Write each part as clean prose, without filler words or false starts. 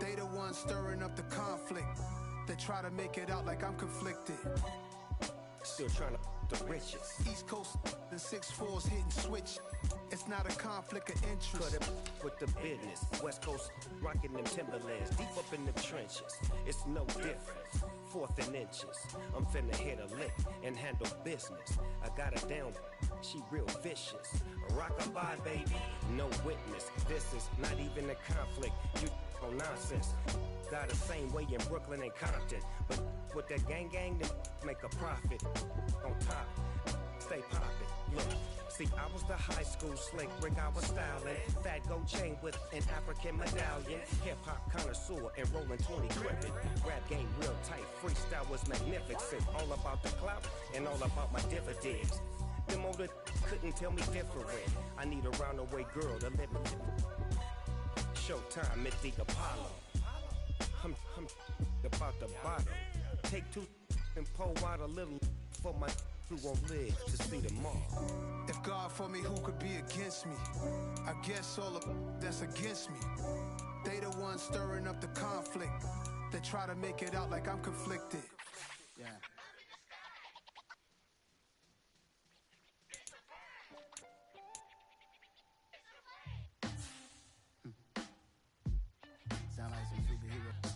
They the ones stirring up the conflict. They try to make it out like I'm conflicted. Still trying to the riches. East Coast and 6'4s hitting switch. It's not a conflict of interest. Cut it with the business. West Coast rocking them Timberlands, deep up in the trenches. It's no different. 4th and inches. I'm finna hit a lick and handle business. I got her down. She real vicious. Rock-a-bye, baby. No witness. This is not even a conflict. You on nonsense. Got the same way in Brooklyn and Compton. But with that gang, then make a profit. On top, stay poppin'. Look, see, I was the high school slick Rick, I was styling. Fat gold chain with an African medallion. Hip-hop connoisseur and rolling 20 gripping. Rap game real tight, freestyle was magnificent. All about the clout and all about my dividends. Them older couldn't tell me different. I need a roundaway girl to let me Showtime at the Apollo. I'm about the bottom. Take 2 and pour out a little for my who won't live to see tomorrow. If God for me, who could be against me? I guess all of that's against me. They the ones stirring up the conflict. They try to make it out like I'm conflicted. Yeah. Sound like some superheroes.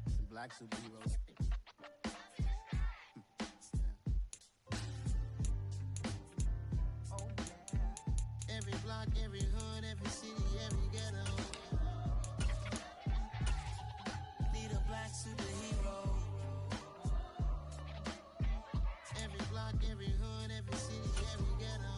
Some black superheroes. Every block, every hood, every city, every ghetto. Need a black superhero. Every block, every hood, every city, every ghetto.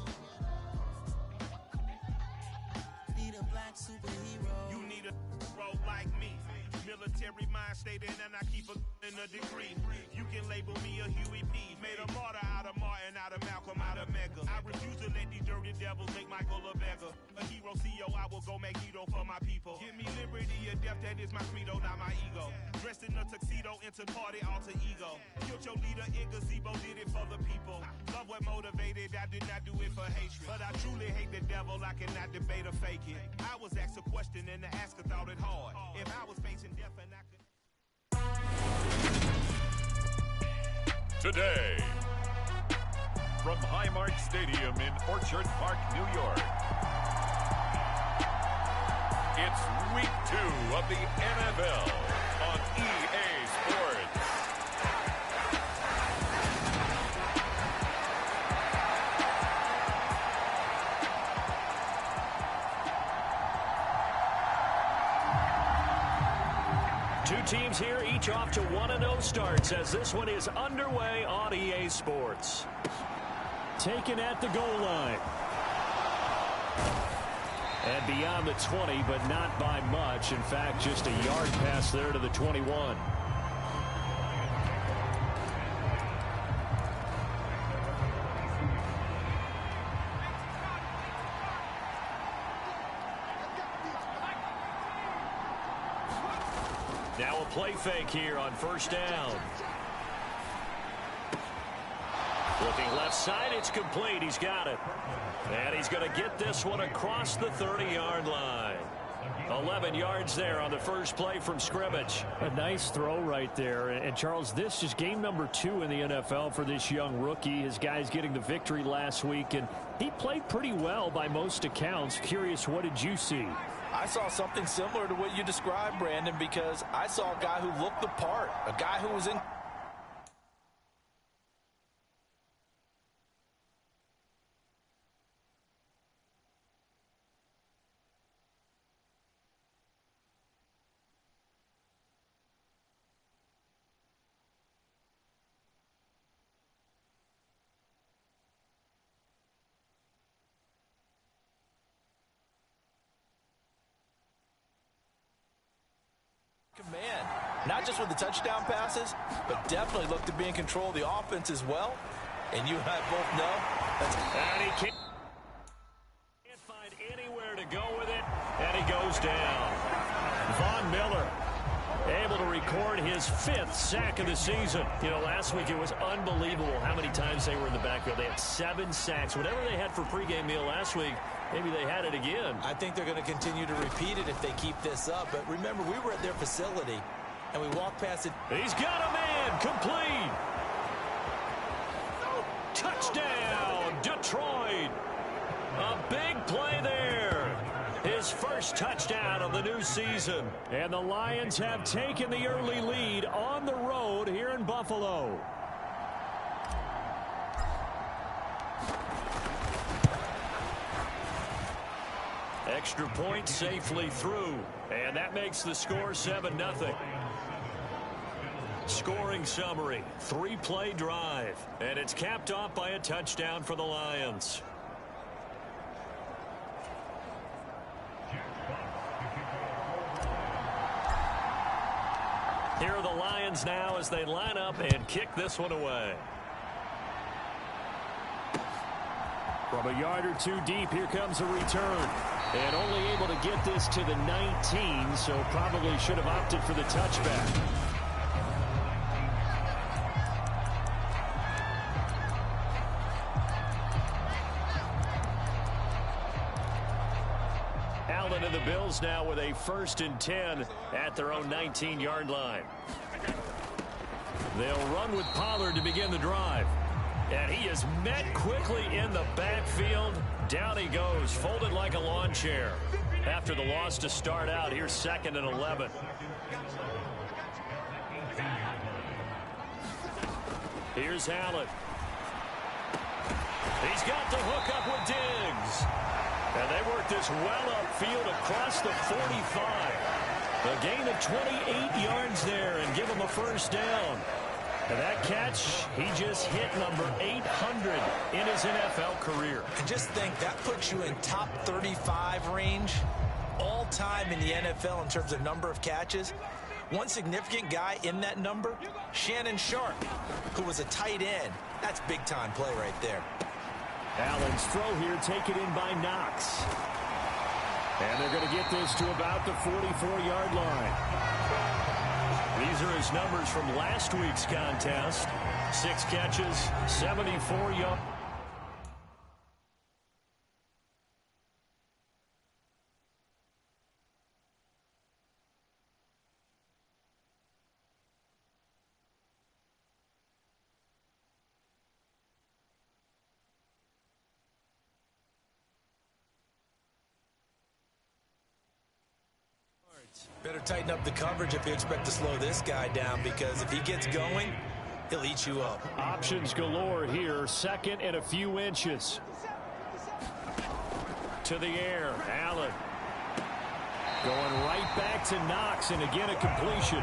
Need a black superhero. You need a role like me. Military mind stated, and I keep a in a degree. You can label me a Huey P. Made a martyr out of Martin, out of Malcolm, out of Mega. I refuse to let these dirty devils make Michael a beggar. A hero CEO, I will go Magneto for my people. Give me liberty or death, that is my credo, not my ego. Dressed in a tuxedo, into party, alter ego. Killed your leader in gazebo, did it for the people. Love what motivated, I did not do it for hatred. But I truly hate the devil, I cannot debate or fake it. I was asked a question and the asker thought it hard. If I was facing death and I could... Today, from Highmark Stadium in Orchard Park, New York, it's Week 2 of the NFL on EA Sports. Two teams here, each off to 1-0 starts as this one is underway on EA Sports. Taken at the goal line. And beyond the 20, but not by much. In fact, just a yard pass there to the 21. Now a play fake here on first down. Looking left side, it's complete. He's got it. And he's going to get this one across the 30-yard line. 11 yards there on the first play from scrimmage. A nice throw right there. And Charles, this is game number 2 in the NFL for this young rookie. His guys getting the victory last week, and he played pretty well by most accounts. Curious, what did you see? I saw something similar to what you described, Brandon, because I saw a guy who looked the part, a guy who was in. Command, not just with the touchdown passes, but definitely looked to be in control of the offense as well. And you and I both know that's... And he can't find anywhere to go with it, and he goes down. Von Miller able to record his 5th sack of the season. You know, last week it was unbelievable how many times they were in the backfield. They had 7 sacks. Whatever they had for pregame meal last week, maybe they had it again. I think they're going to continue to repeat it if they keep this up. But remember, we were at their facility, and we walked past it. He's got a man. Complete. Touchdown, Detroit. A big play there. His first touchdown of the new season. And the Lions have taken the early lead on the road here in Buffalo. Extra point safely through. And that makes the score 7-0. Scoring summary, 3-play drive. And it's capped off by a touchdown for the Lions. Here are the Lions now as they line up and kick this one away. From a yard or two deep, here comes a return. And only able to get this to the 19, so probably should have opted for the touchback. Allen and the Bills now with a 1st and 10 at their own 19-yard line. They'll run with Pollard to begin the drive. And he is met quickly in the backfield. Down he goes, folded like a lawn chair. After the loss to start out, here's 2nd and 11. Here's Allen. He's got the hook up with Diggs. And they work this well upfield across the 45. A gain of 28 yards there and give him a 1st down. And that catch, he just hit number 800 in his NFL career. And just think, that puts you in top 35 range all time in the NFL in terms of number of catches. One significant guy in that number, Shannon Sharp, who was a tight end. That's big-time play right there. Allen's throw here taken in by Knox. And they're going to get this to about the 44-yard line. These are his numbers from last week's contest. 6 catches, 74 yards. Better tighten up the coverage if you expect to slow this guy down, because if he gets going, he'll eat you up. Options galore here. 2nd and a few inches. To the air. Allen. Going right back to Knox, and again a completion.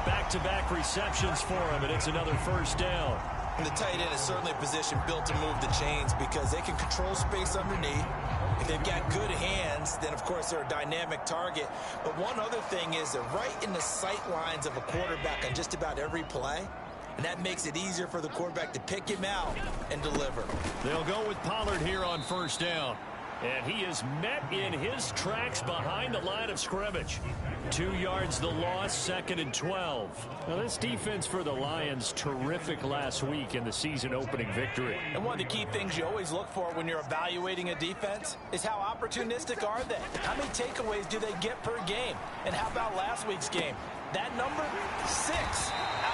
Back-to-back receptions for him, and it's another 1st down. And the tight end is certainly a position built to move the chains because they can control space underneath. If they've got good hands, then, of course, they're a dynamic target. But one other thing is they're right in the sight lines of a quarterback on just about every play. And that makes it easier for the quarterback to pick him out and deliver. They'll go with Pollard here on 1st down. And he is met in his tracks behind the line of scrimmage. 2 yards the loss, 2nd and 12. Now, this defense for the Lions, terrific last week in the season-opening victory. And one of the key things you always look for when you're evaluating a defense is how opportunistic are they? How many takeaways do they get per game? And how about last week's game? That number, 6.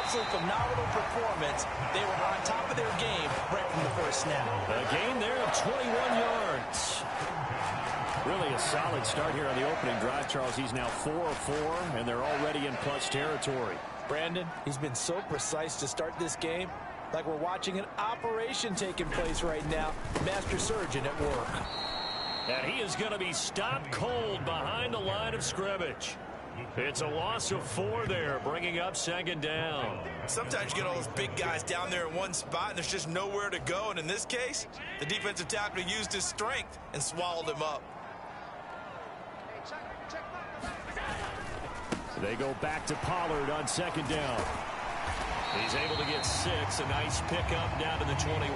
Absolutely phenomenal performance. They were on top of their game right from the first snap. A gain there of 21 yards. Really a solid start here on the opening drive, Charles. He's now 4 of 4, and they're already in plus territory. Brandon, he's been so precise to start this game, like we're watching an operation taking place right now. Master surgeon at work. And he is going to be stopped cold behind the line of scrimmage. It's a loss of 4 there, bringing up 2nd down. Sometimes you get all those big guys down there in one spot, and there's just nowhere to go. And in this case, the defensive tackle used his strength and swallowed him up. They go back to Pollard on 2nd down. He's able to get 6. A nice pickup down to the 21.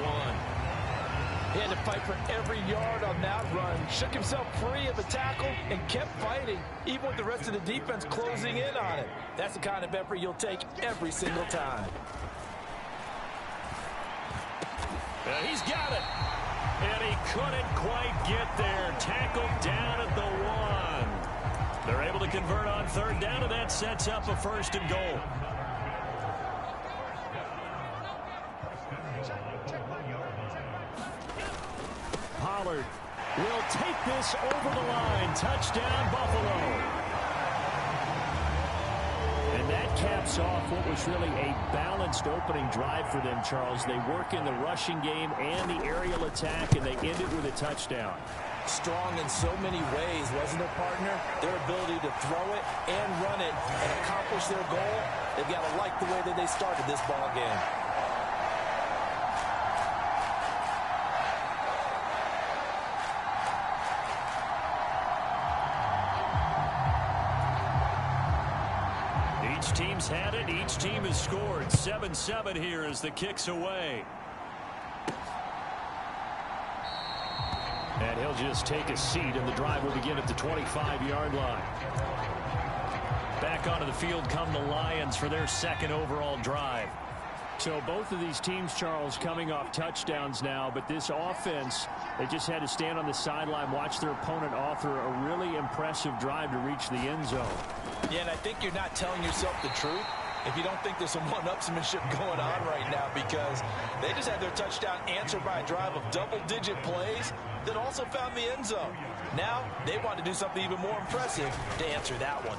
He had to fight for every yard on that run, shook himself free of the tackle, and kept fighting, even with the rest of the defense closing in on him. That's the kind of effort you'll take every single time. He's got it. And he couldn't quite get there. Tackled down at the 1. They're able to convert on third down, and that sets up a 1st and goal. Pollard will take this over the line. Touchdown, Buffalo. And that caps off what was really a balanced opening drive for them, Charles. They work in the rushing game and the aerial attack, and they end it with a touchdown. Strong in so many ways, wasn't it, partner? Their ability to throw it and run it and accomplish their goal, they've got to like the way that they started this ball game. Each team's had it. Each team has scored. 7-7 here as the kick's away. And he'll just take a seat, and the drive will begin at the 25-yard line. Back onto the field come the Lions for their 2nd overall drive. So both of these teams, Charles, coming off touchdowns now, but this offense, they just had to stand on the sideline, watch their opponent author a really impressive drive to reach the end zone. Yeah, and I think you're not telling yourself the truth if you don't think there's some one-upsmanship going on right now, because they just had their touchdown answered by a drive of double-digit plays that also found the end zone. Now they want to do something even more impressive to answer that one.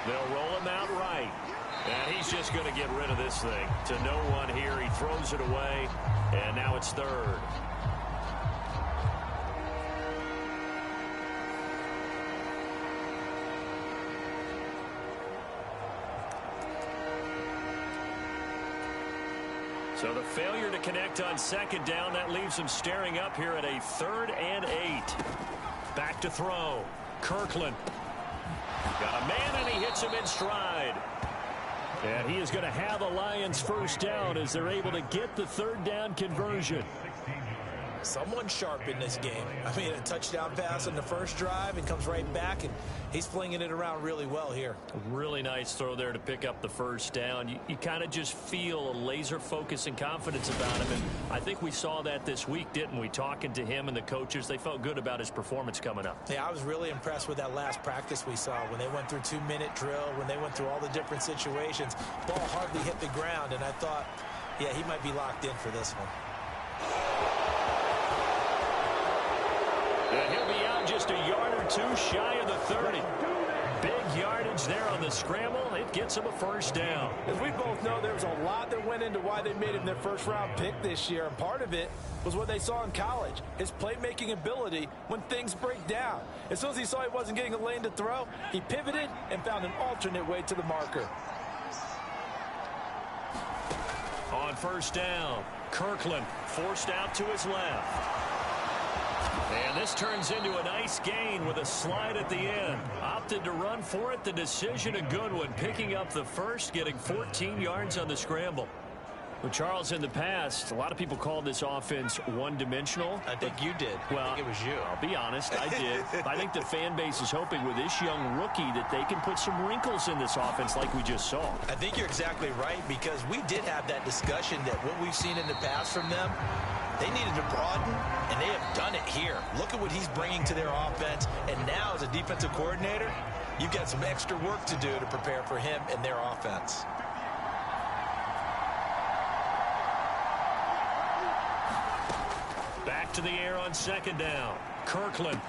They'll roll him out right. And he's just going to get rid of this thing. To no one here. He throws it away. And now it's 3rd. So the failure to connect on 2nd down, that leaves him staring up here at a 3rd and 8. Back to throw. Kirkland. Got a man, and he hits him in stride. And he is going to have a Lions 1st down as they're able to get the 3rd down conversion. Someone sharp in this game. I mean, a touchdown pass on the first drive and comes right back, and he's flinging it around really well here. A really nice throw there to pick up the 1st down. You kind of just feel a laser focus and confidence about him, and I think we saw that this week, didn't we? Talking to him and the coaches, they felt good about his performance coming up. Yeah, I was really impressed with that last practice we saw when they went through 2-minute drill, when they went through all the different situations. Ball hardly hit the ground, and I thought, yeah, he might be locked in for this one. And he'll be out just a yard or 2 shy of the 30. Big yardage there on the scramble. It gets him a 1st down. As we both know, there was a lot that went into why they made him their 1st-round pick this year, and part of it was what they saw in college, his playmaking ability when things break down. As soon as he saw he wasn't getting a lane to throw, he pivoted and found an alternate way to the marker. On 1st down, Kirkland forced out to his left. And this turns into a nice gain with a slide at the end. Opted to run for it. The decision a good one. Picking up the 1st, getting 14 yards on the scramble. Well, Charles, in the past, a lot of people called this offense one-dimensional. I think you did. Well, I think it was you. I'll be honest, I did. I think the fan base is hoping with this young rookie that they can put some wrinkles in this offense like we just saw. I think you're exactly right, because we did have that discussion that what we've seen in the past from them, they needed to broaden, and they have done it here. Look at what he's bringing to their offense, and now as a defensive coordinator, you've got some extra work to do to prepare for him and their offense. Back to the air on 2nd down. Kirkland.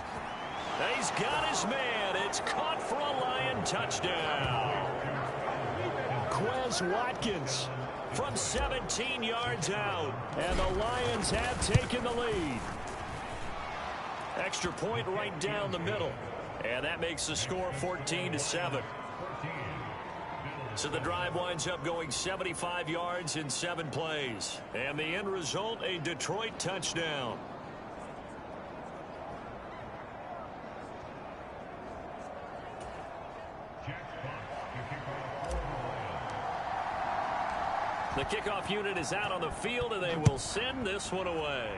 He's got his man. It's caught for a Lion touchdown. Quez Watkins from 17 yards out. And the Lions have taken the lead. Extra point right down the middle. And that makes the score 14-7. So the drive winds up going 75 yards in 7 plays. And the end result, a Detroit touchdown. The kickoff unit is out on the field, and they will send this one away.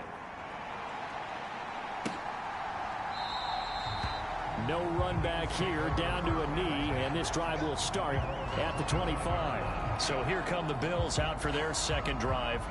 No run back here, down to a knee, and this drive will start at the 25. So here come the Bills out for their second drive.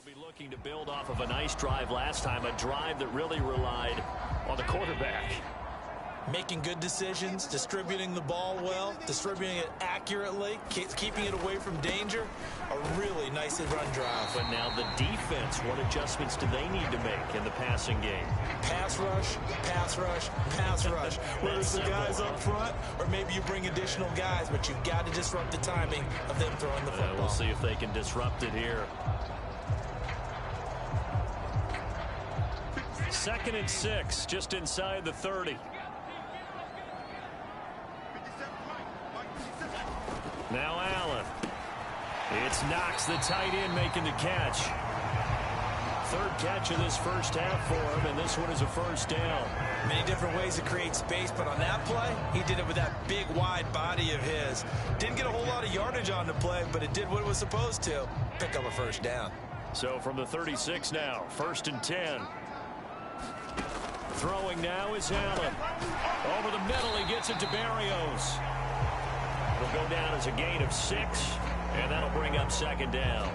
Be looking to build off of a nice drive last time, a drive that really relied on the quarterback. Making good decisions, distributing the ball well, distributing it accurately, keeping it away from danger. A really nice run drive. But now the defense, what adjustments do they need to make in the passing game? Pass rush, pass rush, pass rush. Whether it's the guys up front or maybe you bring additional guys, but you've got to disrupt the timing of them throwing the football. We'll see if they can disrupt it here. 2nd and 6, just inside the 30. Now Allen. It's Knox, the tight end, making the catch. 3rd catch of this first half for him, and this one is a first down. Many different ways to create space, but on that play, he did it with that big, wide body of his. Didn't get a whole lot of yardage on the play, but it did what it was supposed to. Pick up a first down. So from the 36 now, 1st and 10. Throwing now is Allen. Over the middle, he gets it to Barrios. It'll go down as a gain of 6, and that'll bring up 2nd down.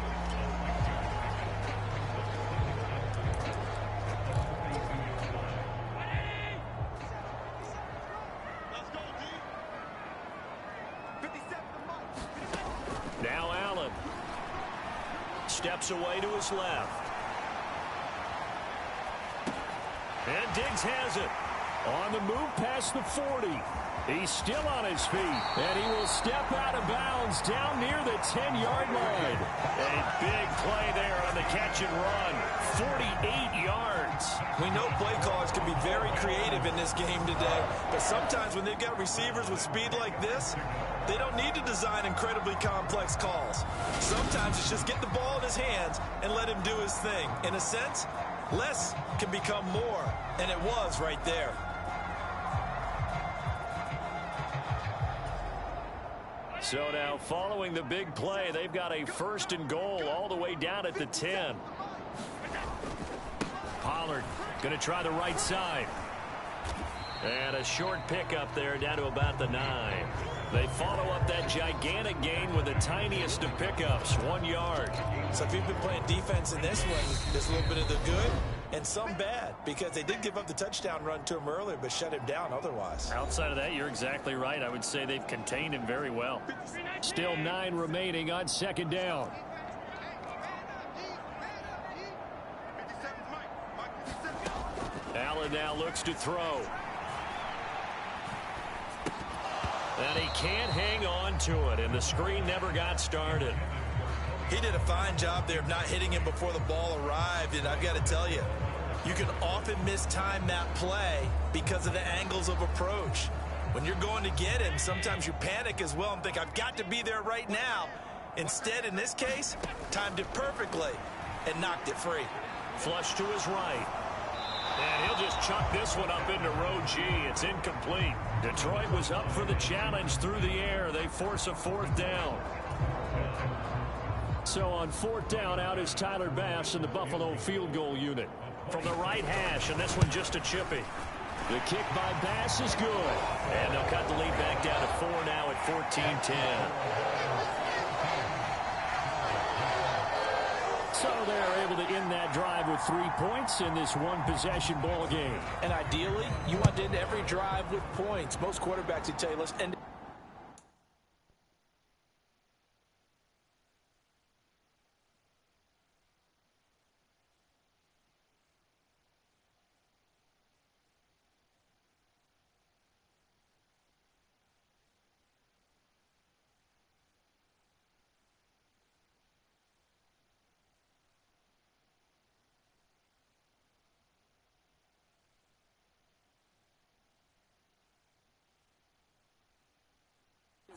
Now Allen steps away to his left. And Diggs has it. On the move past the 40. He's still on his feet. And he will step out of bounds down near the 10-yard line. A big play there on the catch and run. 48 yards. We know play callers can be very creative in this game today. But sometimes when they've got receivers with speed like this, they don't need to design incredibly complex calls. Sometimes it's just get the ball in his hands and let him do his thing. In a sense, less can become more, and it was right there. So now following the big play, they've got a 1st and goal all the way down at the 10. Pollard going to try the right side. And a short pickup there down to about the 9. They follow up that gigantic gain with the tiniest of pickups, 1 yard. So if you've been playing defense in this one, there's a little bit of the good and some bad, because they did give up the touchdown run to him earlier, but shut him down otherwise. Outside of that, you're exactly right. I would say they've contained him very well. Still 9 remaining on second down. Allen now looks to throw. And he can't hang on to it, and the screen never got started. He did a fine job there of not hitting him before the ball arrived, and I've got to tell you, you can often mistime that play because of the angles of approach. When you're going to get him, sometimes you panic as well and think, I've got to be there right now. Instead, in this case, timed it perfectly and knocked it free. Flush to his right. And he'll just chuck this one up into row G. It's incomplete. Detroit was up for the challenge through the air. They force a 4th down. So on 4th down, out is Tyler Bass in the Buffalo field goal unit. From the right hash, and this one just a chippy. The kick by Bass is good. And they'll cut the lead back down to 4 now at 14-10. So they're able to end that drive with 3 points in this one-possession ball game. And ideally, you want to end every drive with points. Most quarterbacks would tell you, let's end.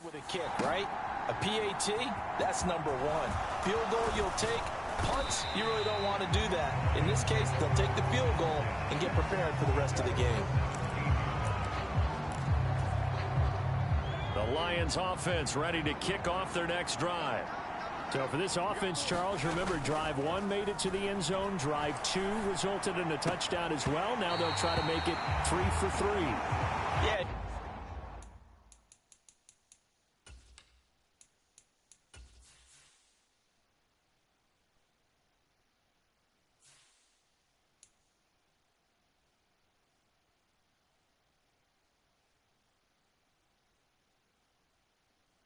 With a kick, right? A PAT, that's number 1. Field goal you'll take. Punts, you really don't want to do that. In this case, they'll take the field goal and get prepared for the rest of the game. The Lions offense ready to kick off their next drive. So for this offense, Charles, remember drive 1 made it to the end zone. Drive 2 resulted in a touchdown as well. Now they'll try to make it 3 for 3. Yeah.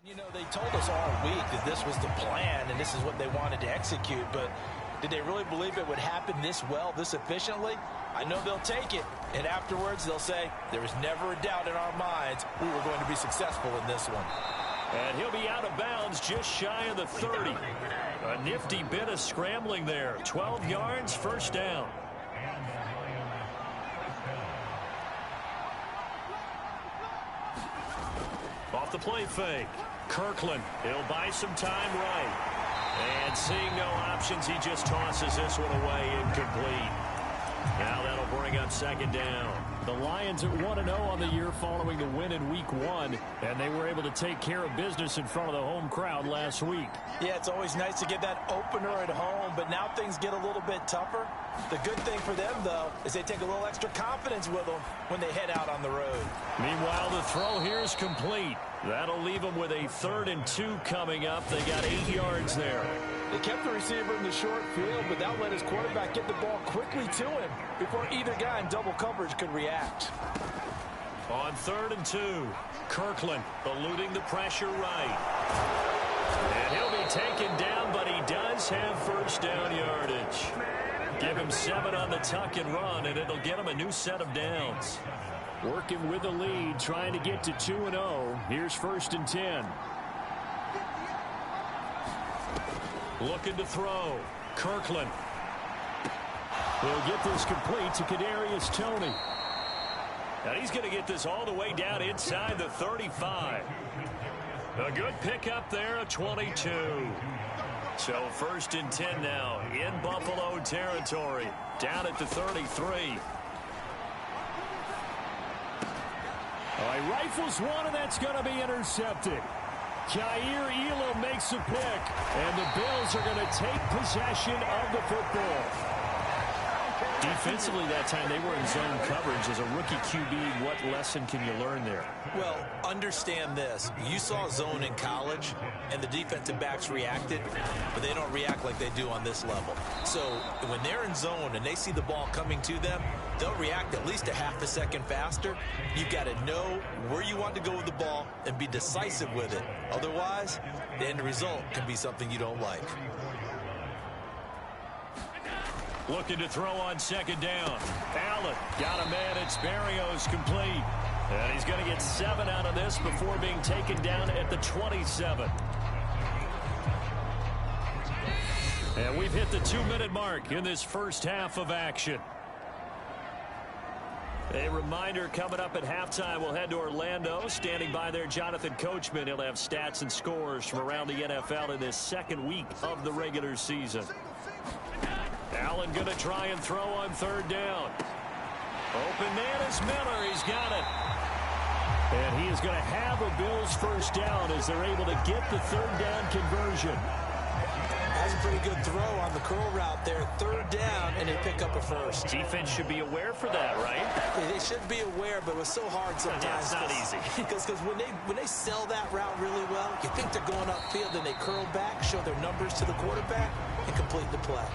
You know, they told us all week that this was the plan and this is what they wanted to execute, but did they really believe it would happen this well, this efficiently? I know they'll take it, and afterwards they'll say, there was never a doubt in our minds we were going to be successful in this one. And he'll be out of bounds just shy of the 30. A nifty bit of scrambling there. 12 yards, 1st down. Off the play fake. Kirkland, he'll buy some time right. And seeing no options, he just tosses this one away, incomplete. Now that'll bring up 2nd down. The Lions at 1-0 on the year following the win in Week 1, and they were able to take care of business in front of the home crowd last week. Yeah, it's always nice to get that opener at home, but now things get a little bit tougher. The good thing for them, though, is they take a little extra confidence with them when they head out on the road. Meanwhile, the throw here is complete. That'll leave them with a 3rd and 2 coming up. They got 8 yards there. They kept the receiver in the short field, but that let his quarterback get the ball quickly to him before either guy in double coverage could react. On 3rd and 2, Kirkland eluding the pressure right. And he'll be taken down, but he does have 1st down yardage. Give him 7 on the tuck and run, and it'll get him a new set of downs. Working with the lead, trying to get to 2-0. Here's 1st and 10. Looking to throw. Kirkland. He'll get this complete to Kadarius Toney. And he's going to get this all the way down inside the 35. A good pickup there at 22. So 1st and 10 now in Buffalo territory. Down at the 33. All right, rifles one, and that's going to be intercepted. Kaiir Elam makes a pick, and the Bills are going to take possession of the football. defensively that time, they were in zone coverage. As a rookie QB, what lesson can you learn there? Well, understand this. You saw zone in college, and the defensive backs reacted, but they don't react like they do on this level. So when they're in zone and they see the ball coming to them, they'll react at least a half a second faster. You've got to know where you want to go with the ball and be decisive with it. Otherwise, the end result can be something you don't like. Looking to throw on second down. Allen got a man. It's Berrios complete. And he's going to get 7 out of this before being taken down at the 27. And we've hit the 2-minute mark in this first half of action. A reminder, coming up at halftime, we'll head to Orlando. Standing by there, Jonathan Coachman. He'll have stats and scores from around the NFL in this second week of the regular season. Allen going to try and throw on third down. Open man is Miller. He's got it. And he is going to have a Bills first down as they're able to get the third down conversion. That's a pretty good throw on the curl route there. Third down, and they pick up a first. Defense should be aware for that, right? They should be aware, but it was so hard sometimes. Yeah, it's not easy. Because when they sell that route really well, you think they're going upfield, and they curl back, show their numbers to the quarterback, and complete the play.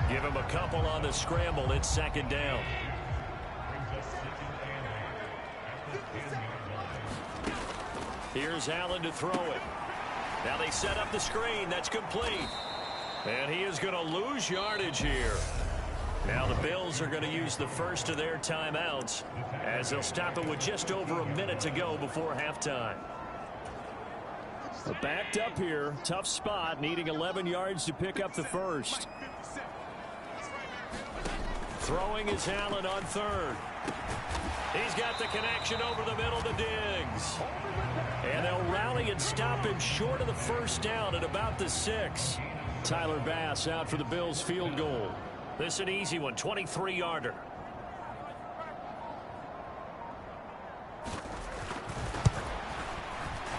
Give him a couple on the scramble. It's second down. Here's Allen to throw it. Now they set up the screen. That's complete. And he is going to lose yardage here. Now the Bills are going to use the first of their timeouts as they'll stop it with just over a minute to go before halftime. Backed up here. Tough spot. Needing 11 yards to pick up the first. Throwing is Allen on third. He's got the connection over the middle to Diggs. And they'll rally and stop him short of the first down at about the 6. Tyler Bass out for the Bills field goal. This is an easy one, 23-yarder.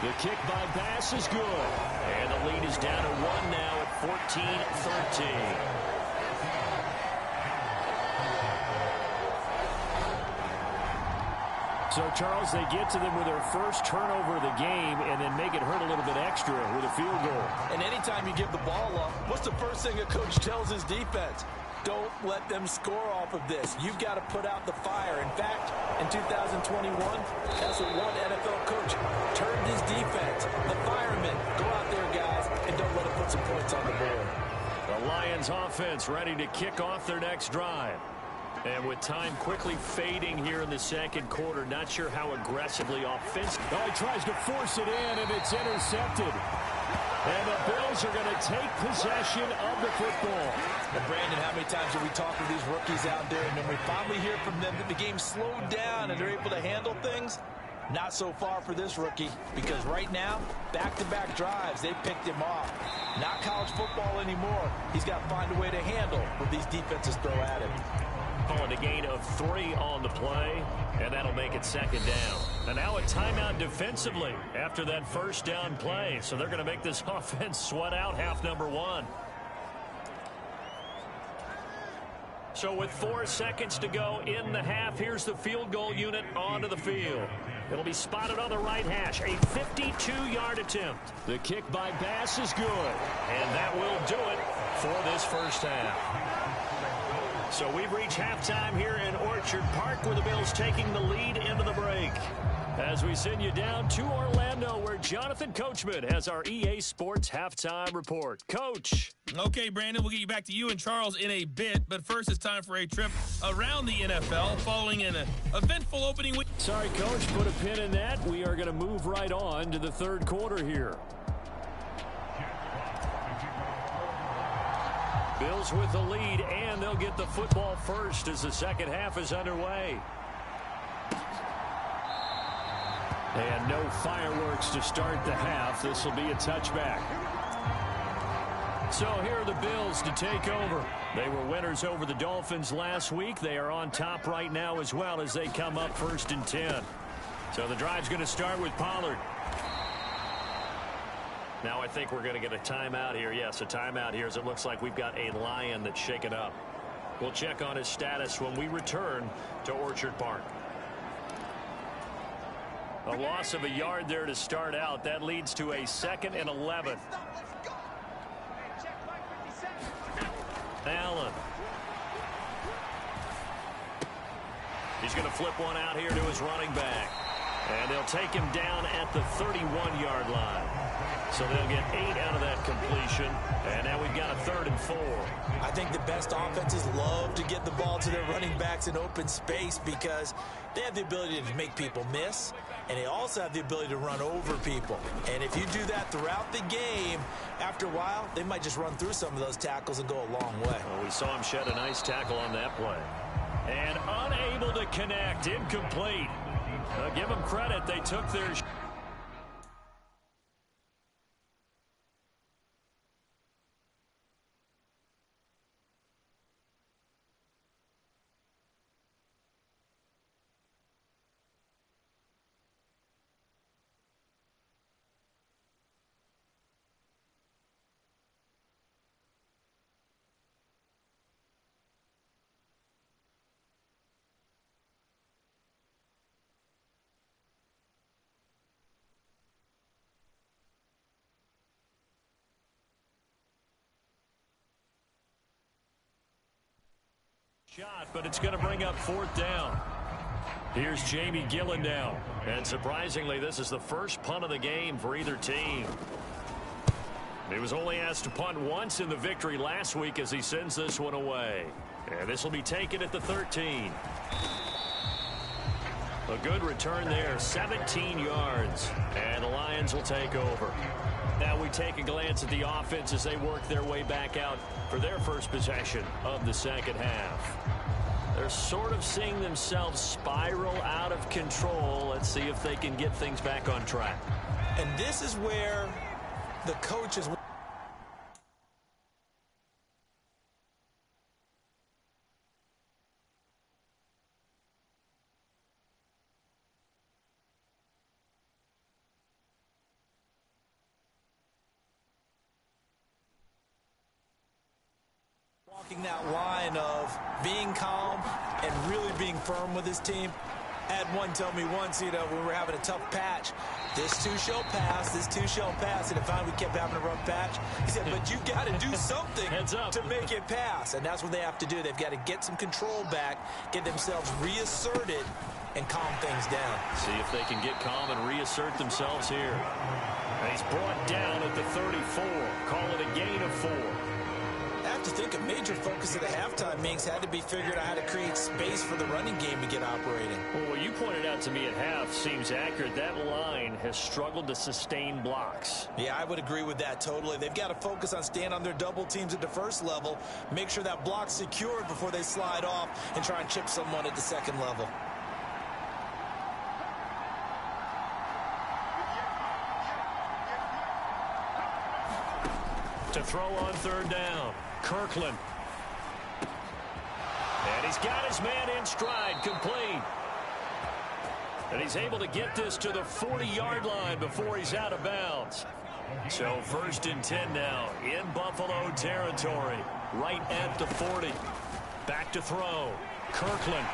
The kick by Bass is good. And the lead is down to 1 now at 14-13. So, Charles, they get to them with their first turnover of the game and then make it hurt a little bit extra with a field goal. And anytime you give the ball up, what's the first thing a coach tells his defense? Don't let them score off of this. You've got to put out the fire. In fact, in 2021, that's what one NFL coach turned his defense. The firemen, go out there, guys, and don't let them put some points on the board. The Lions offense ready to kick off their next drive. And with time quickly fading here in the second quarter, not sure how aggressively offensive. Oh, he tries to force it in, and it's intercepted. And the Bills are going to take possession of the football. And Brandon, how many times have we talked to these rookies out there, and then we finally hear from them that the game slowed down and they're able to handle things? Not so far for this rookie, because right now, back-to-back drives, they picked him off. Not college football anymore. He's got to find a way to handle what these defenses throw at him. Calling a gain of 3 on the play, and that'll make it second down. And now a timeout defensively after that first down play. So they're going to make this offense sweat out half number 1. So with 4 seconds to go in the half, here's the field goal unit onto the field. It'll be spotted on the right hash. A 52-yard attempt. The kick by Bass is good. And that will do it for this first half. So we've reached halftime here in Orchard Park with the Bills taking the lead into the break. As we send you down to Orlando where Jonathan Coachman has our EA Sports halftime report. Coach. Okay, Brandon, we'll get you back to you and Charles in a bit. But first, it's time for a trip around the NFL following an eventful opening week. Sorry, Coach, put a pin in that. We are going to move right on to the third quarter here. Bills with the lead, and they'll get the football first as the second half is underway. And no fireworks to start the half. This will be a touchback. So here are the Bills to take over. They were winners over the Dolphins last week. They are on top right now as well as they come up 1st and 10. So the drive's going to start with Pollard. Now I think we're going to get a timeout here. Yes, a timeout here as it looks like we've got a Lion that's shaken up. We'll check on his status when we return to Orchard Park. A loss of a yard there to start out. That leads to a 2nd and 11. Allen. He's going to flip one out here to his running back. And they'll take him down at the 31-yard line. So they'll get 8 out of that completion. And now we've got a 3rd and 4. I think the best offenses love to get the ball to their running backs in open space because they have the ability to make people miss, and they also have the ability to run over people. And if you do that throughout the game, after a while, they might just run through some of those tackles and go a long way. Well, we saw him shed a nice tackle on that play. And unable to connect, incomplete. Give them credit, they took their shot, but it's going to bring up 4th down. Here's Jamie Gillen now. And surprisingly, this is the first punt of the game for either team. He was only asked to punt once in the victory last week as he sends this one away. And this will be taken at the 13. A good return there, 17 yards. And the Lions will take over. Now we take a glance at the offense as they work their way back out for their first possession of the second half. They're sort of seeing themselves spiral out of control. Let's see if they can get things back on track. And this is where the coaches... walking that line of being calm and really being firm with his team. I had one tell me once, when we were having a tough patch, this too shall pass, this too shall pass. And if we kept having a rough patch, he said, but you got to do something to make it pass. And that's what they have to do. They've got to get some control back, get themselves reasserted, and calm things down. See if they can get calm and reassert themselves here. And he's brought down at the 34. Call it a gain of 4. I have to think a major focus of the halftime meetings had to be figuring out how to create space for the running game to get operating. Well, what you pointed out to me at half seems accurate. That line has struggled to sustain blocks. Yeah, I would agree with that totally. They've got to focus on staying on their double teams at the first level, make sure that block's secured before they slide off and try and chip someone at the second level. To throw on 3rd down. Kirkland. And he's got his man in stride, complete. And he's able to get this to the 40-yard line before he's out of bounds. So 1st and 10 now in Buffalo territory, right at the 40. Back to throw. Kirkland.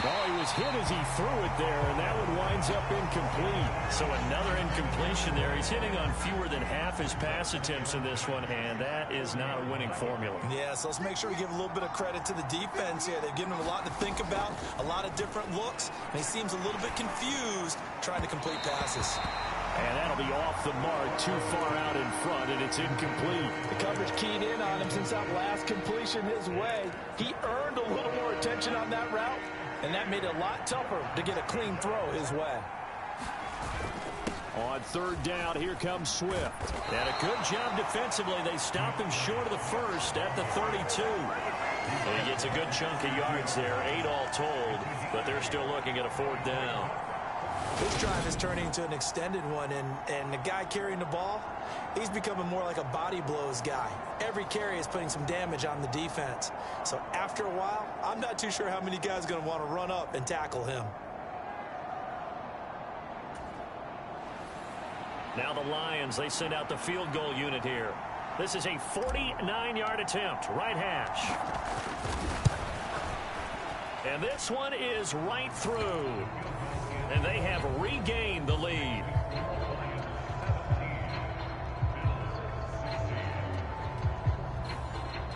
Well, he was hit as he threw it there, and that one winds up incomplete. So another incompletion there. He's hitting on fewer than half his pass attempts in this one, and that is not a winning formula. Yeah, so let's make sure we give a little bit of credit to the defense here. They've given him a lot to think about, a lot of different looks, and he seems a little bit confused trying to complete passes. And that'll be off the mark, too far out in front, and it's incomplete. The coverage keyed in on him since that last completion his way. He earned a little more attention on that route, and that made it a lot tougher to get a clean throw his way. On 3rd down, here comes Swift. And a good job defensively. They stop him short of the first at the 32. And he gets a good chunk of yards there, 8 all told, but they're still looking at a 4th down. This drive is turning into an extended one, and the guy carrying the ball, he's becoming more like a body blows guy. Every carry is putting some damage on the defense. So after a while, I'm not too sure how many guys are going to want to run up and tackle him. Now the Lions, they send out the field goal unit here. This is a 49-yard attempt, right hash. And this one is right through. And they have regained the lead.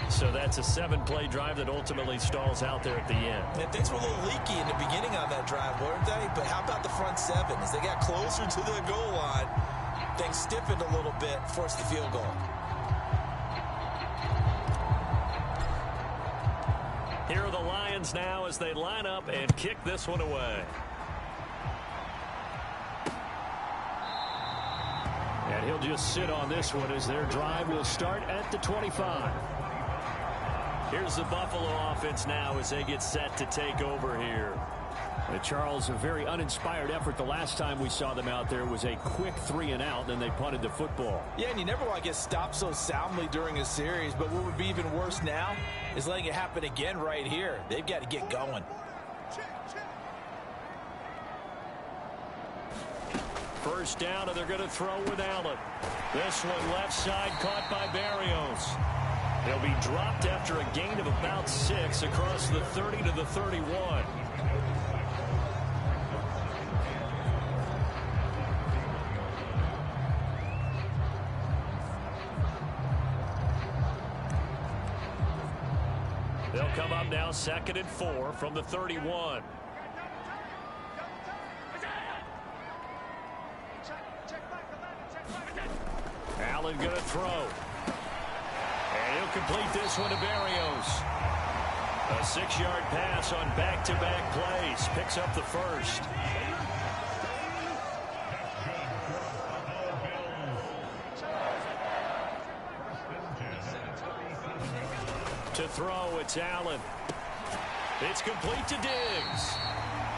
So that's a 7-play drive that ultimately stalls out there at the end. And things were a little leaky in the beginning on that drive, weren't they? But how about the front seven? As they got closer to the goal line, things stiffened a little bit, forced the field goal. Here are the Lions now as they line up and kick this one away. And he'll just sit on this one as their drive will start at the 25. Here's the Buffalo offense now as they get set to take over here. Charles, a very uninspired effort. The last time we saw them out there was a quick 3-and-out, then they punted the football. Yeah, and you never want to get stopped so soundly during a series, but what would be even worse now is letting it happen again right here. They've got to get going. First down, and they're going to throw with Allen. This one left side caught by Barrios. He'll be dropped after a gain of about 6 across the 30 to the 31. They'll come up now 2nd and 4 from the 31. Allen going to throw. And he'll complete this one to Barrios. A 6-yard pass on back-to-back plays. Picks up the first. To throw, it's Allen. It's complete to Diggs.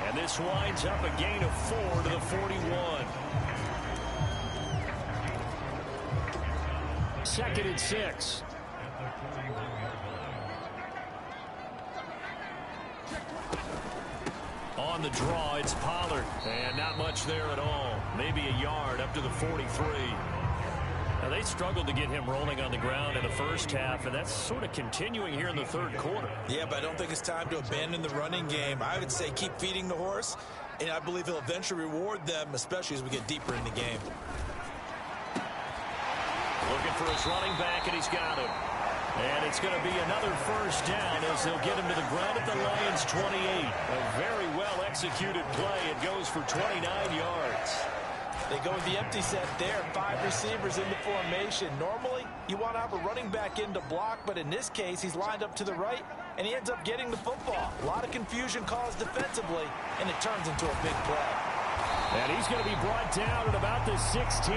And this winds up a gain of 4 to the 41. 2nd and 6. On the draw, it's Pollard. And not much there at all. Maybe a yard up to the 43. Now, they struggled to get him rolling on the ground in the first half, and that's sort of continuing here in the third quarter. Yeah, but I don't think it's time to abandon the running game. I would say keep feeding the horse, and I believe he'll eventually reward them, especially as we get deeper in the game. Looking for his running back, and he's got him. And it's going to be another first down as they'll get him to the ground at the Lions' 28. A very well-executed play. It goes for 29 yards. They go with the empty set there. 5 receivers in the formation. Normally, you want to have a running back in to block, but in this case, he's lined up to the right, and he ends up getting the football. A lot of confusion caused defensively, and it turns into a big play. And he's going to be brought down at about the 16.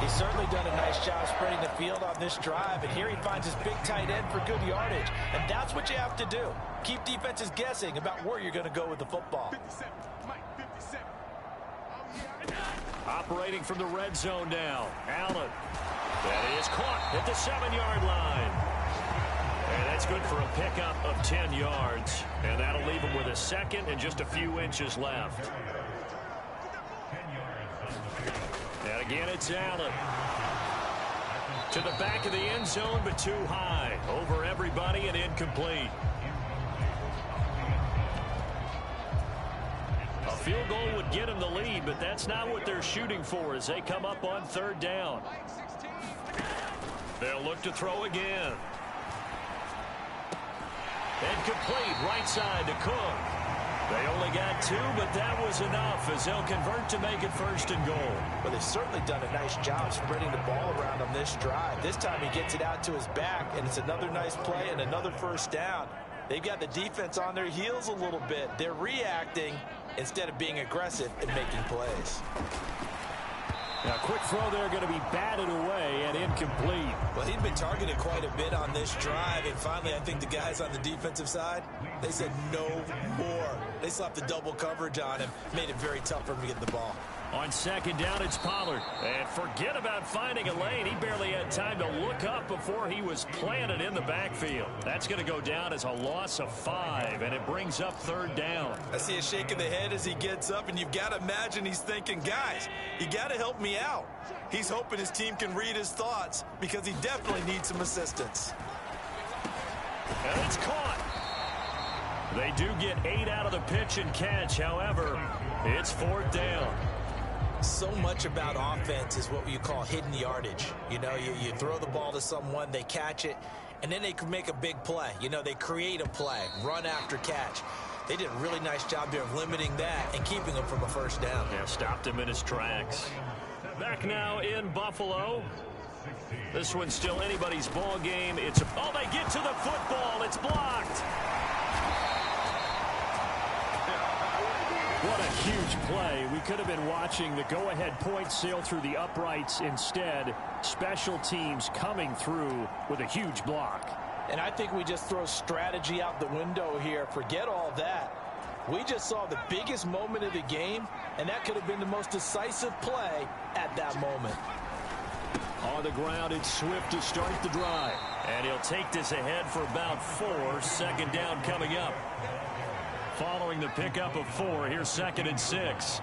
He's certainly done a nice job spreading the field on this drive, and here he finds his big tight end for good yardage. And that's what you have to do. Keep defenses guessing about where you're going to go with the football. 57. Mike, 57. Operating from the red zone now. Allen. That is caught at the 7-yard line. And that's good for a pickup of 10 yards. And that'll leave him with a second and just a few inches left. And again, it's Allen. To the back of the end zone, but too high. Over everybody and incomplete. A field goal would get them the lead, but that's not what they're shooting for as they come up on 3rd down. They'll look to throw again. And complete right side to Cook. They only got 2, but that was enough as they'll convert to make it 1st and goal. Well, they've certainly done a nice job spreading the ball around on this drive. This time he gets it out to his back, and it's another nice play and another 1st down. They've got the defense on their heels a little bit. They're reacting instead of being aggressive and making plays. Now, quick throw there going to be batted away and incomplete. Well, he'd been targeted quite a bit on this drive, and finally I think the guys on the defensive side, they said no more. They slapped the double coverage on him, made it very tough for him to get the ball. On second down, it's Pollard. And forget about finding a lane. He barely had time to look up before he was planted in the backfield. That's going to go down as a loss of 5, and it brings up third down. I see a shake of the head as he gets up, and you've got to imagine he's thinking, guys, you got to help me out. He's hoping his team can read his thoughts because he definitely needs some assistance. And it's caught. They do get 8 out of the pitch and catch. However, it's fourth down. So much about offense is what you call hidden yardage. You know, you throw the ball to someone, they catch it, and then they can make a big play. You know, they create a play, run after catch. They did a really nice job there of limiting that and keeping him from a first down. Yeah, stopped him in his tracks. Back now in Buffalo. This one's still anybody's ball game. They get to the football. It's blocked. What a huge play. We could have been watching the go-ahead point sail through the uprights. Instead, special teams coming through with a huge block. And I think we just throw strategy out the window here. Forget all that. We just saw the biggest moment of the game, and that could have been the most decisive play at that moment. On the ground, it's Swift to start the drive. And he'll take this ahead for about 4. Second down coming up. Following the pickup of 4, here's 2nd and 6.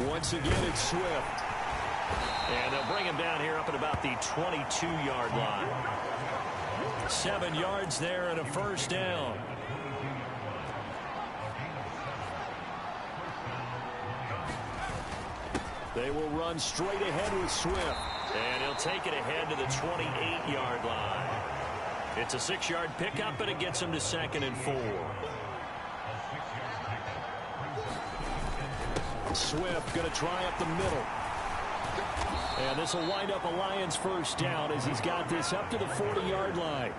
Once again, it's Swift. And they'll bring him down here up at about the 22-yard line. 7 yards there and a first down. They will run straight ahead with Swift. And he'll take it ahead to the 28-yard line. It's a 6-yard pickup, and it gets him to 2nd and 4. Swift going to try up the middle. And this will wind up a Lions first down as he's got this up to the 40-yard line.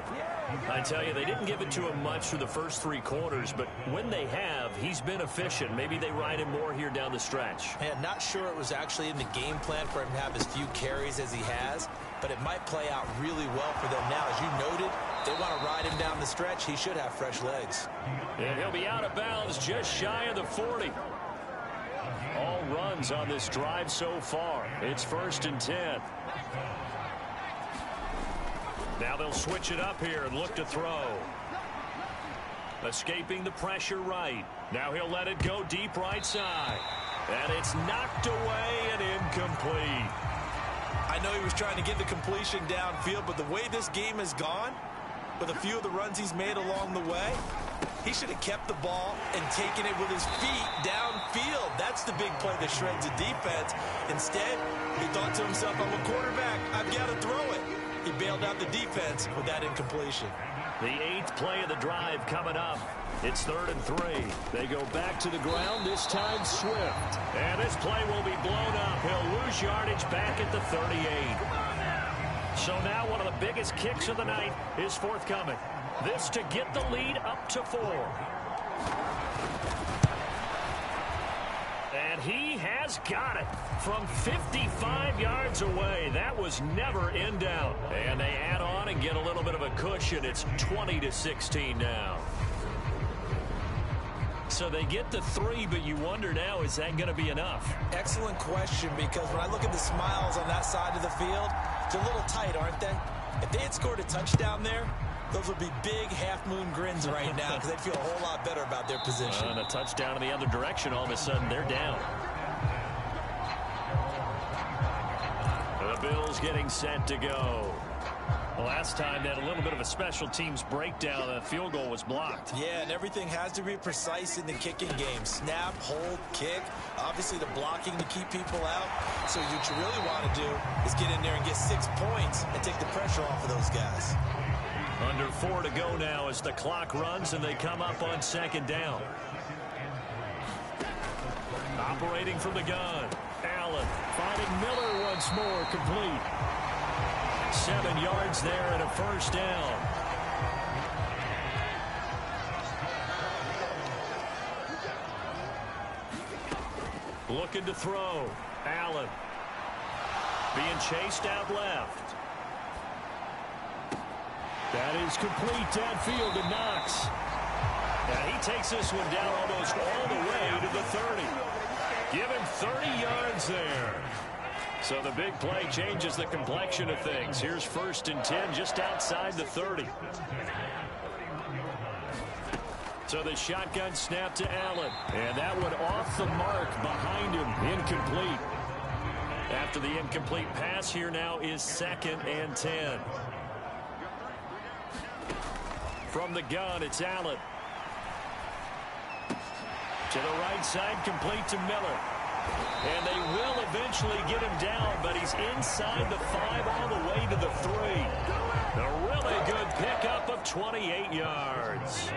I tell you, they didn't give it to him much through the first 3 quarters, but when they have, he's been efficient. Maybe they ride him more here down the stretch. And not sure it was actually in the game plan for him to have as few carries as he has, but it might play out really well for them now. As you noted, they want to ride him down the stretch. He should have fresh legs. And he'll be out of bounds just shy of the 40. All runs on this drive so far. It's 1st and 10. Now they'll switch it up here and look to throw. Escaping the pressure right. Now he'll let it go deep right side. And it's knocked away and incomplete. I know he was trying to get the completion downfield, but the way this game has gone, with a few of the runs he's made along the way, he should have kept the ball and taken it with his feet downfield. That's the big play that shreds the defense. Instead, he thought to himself, I'm a quarterback. I've got to throw it. He bailed out the defense with that incompletion. The 8th play of the drive coming up. It's 3rd and 3. They go back to the ground, this time Swift. And this play will be blown up. He'll lose yardage back at the 38. So now one of the biggest kicks of the night is forthcoming. This to get the lead up to 4. And he has got it from 55 yards away. That was never in doubt. And they add on and get a little bit of a cushion. It's 20-16 now. So they get the 3, but you wonder now, is that going to be enough? Excellent question, because when I look at the smiles on that side of the field, they're a little tight, aren't they? If they had scored a touchdown there, those would be big half-moon grins right now because they'd feel a whole lot better about their position. And a touchdown in the other direction, all of a sudden they're down. The Bills getting set to go. The last time they had a little bit of a special teams breakdown. The field goal was blocked. Yeah, and everything has to be precise in the kicking game. Snap, hold, kick. Obviously the blocking to keep people out. So what you really want to do is get in there and get 6 points and take the pressure off of those guys. Under 4 to go now as the clock runs and they come up on 2nd down. Operating from the gun. Allen finding Miller once more, complete. 7 yards there and a first down. Looking to throw. Allen being chased out left. That is complete downfield to Knox. And he takes this one down almost all the way to the 30. Give him 30 yards there. So the big play changes the complexion of things. Here's 1st and 10 just outside the 30. So the shotgun snap to Allen. And that one off the mark behind him. Incomplete. After the incomplete pass, here now is 2nd and 10. From the gun, it's Allen. To the right side, complete to Miller. And they will eventually get him down, but he's inside the 5 all the way to the 3. A really good pickup of 28 yards.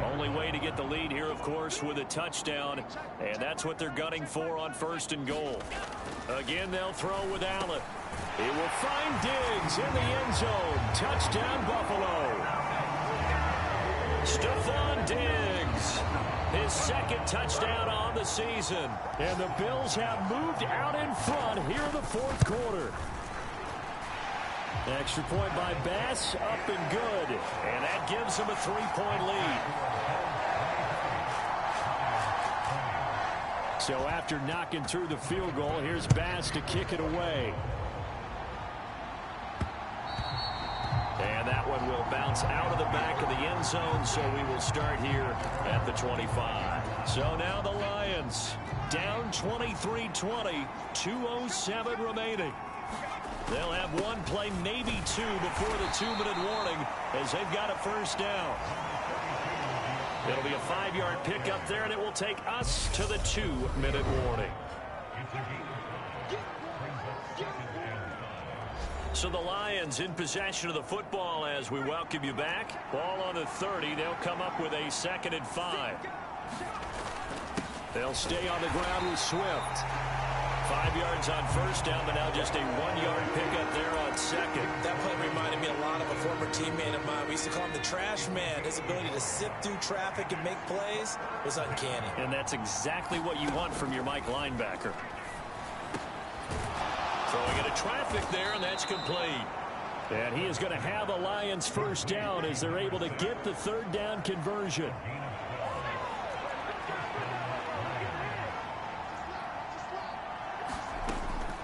Only way to get the lead here, of course, with a touchdown, and that's what they're gunning for on 1st and goal. Again, they'll throw with Allen. He will find Diggs in the end zone. Touchdown, Buffalo. Stephon Diggs, his 2nd touchdown on the season. And the Bills have moved out in front here in the 4th quarter. Extra point by Bass, up and good. And that gives them a 3-point lead. So after knocking through the field goal, here's Bass to kick it away. And that one will bounce out of the back of the end zone, so we will start here at the 25. So now the Lions down 23-20, 2:07 remaining. They'll have one play, maybe two, before the 2-minute warning as they've got a 1st down. It'll be a 5-yard pickup there, and it will take us to the 2-minute warning. So the Lions in possession of the football as we welcome you back. Ball on the 30. They'll come up with a 2nd and 5. They'll stay on the ground with Swift. 5 yards on 1st down, but now just a 1-yard pickup there on 2nd. That play reminded me a lot of a former teammate of mine. We used to call him the trash man. His ability to sift through traffic and make plays was uncanny. And that's exactly what you want from your Mike linebacker. Throwing into traffic there, and that's complete. And he is going to have a Lions 1st down as they're able to get the 3rd down conversion.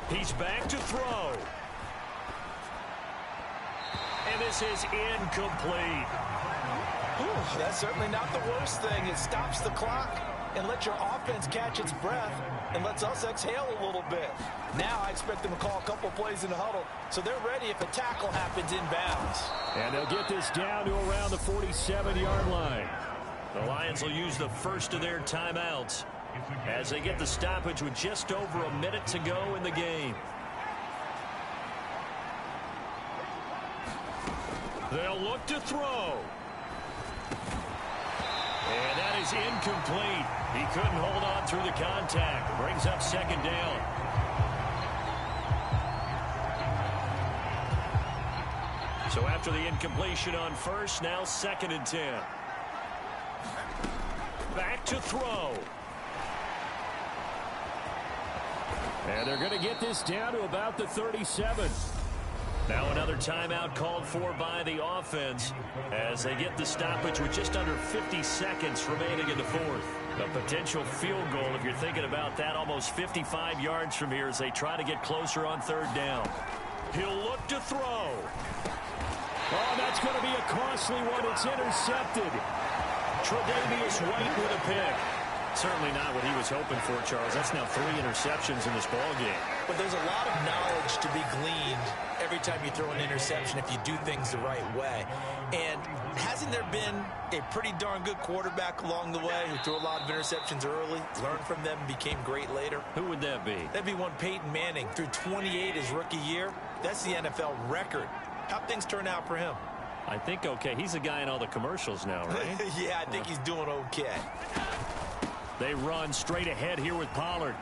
He's back to throw. And this is incomplete. Ooh, that's certainly not the worst thing. It stops the clock and lets your offense catch its breath and lets us exhale a little bit. Now I expect them to call a couple plays in the huddle, so they're ready if a tackle happens inbounds. And they'll get this down to around the 47-yard line. The Lions will use the first of their timeouts as they get the stoppage with just over a minute to go in the game. They'll look to throw. And that is incomplete. He couldn't hold on through the contact. Brings up 2nd down. So after the incompletion on 1st, now 2nd and 10. Back to throw. And they're going to get this down to about the 37. Now another timeout called for by the offense as they get the stoppage with just under 50 seconds remaining in the 4th. A potential field goal, if you're thinking about that, almost 55 yards from here as they try to get closer on 3rd down. He'll look to throw. Oh, that's going to be a costly one. It's intercepted. Tre'Davious White with a pick. Certainly not what he was hoping for, Charles. That's now 3 interceptions in this ball game. But there's a lot of knowledge to be gleaned every time you throw an interception if you do things the right way. And hasn't there been a pretty darn good quarterback along the way who threw a lot of interceptions early, learned from them, and became great later? Who would that be? That'd be one Peyton Manning. Threw 28 his rookie year. That's the NFL record. How'd things turn out for him? I think okay. He's the guy in all the commercials now, right? Yeah, I think he's doing okay. They run straight ahead here with Pollard.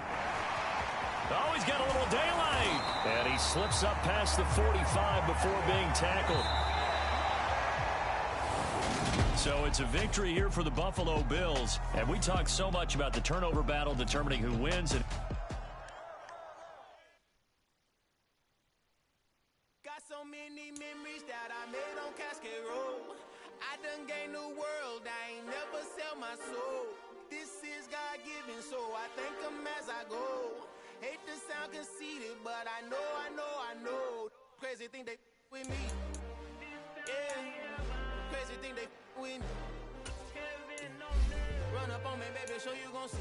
Oh, he's got a little daylight. And he slips up past the 45 before being tackled. So it's a victory here for the Buffalo Bills. And we talk so much about the turnover battle determining who wins. And got so many memories that I made on Cascade Road. I done gained the world. I ain't never seen think they with me. Run up on me, baby, show you gon' see.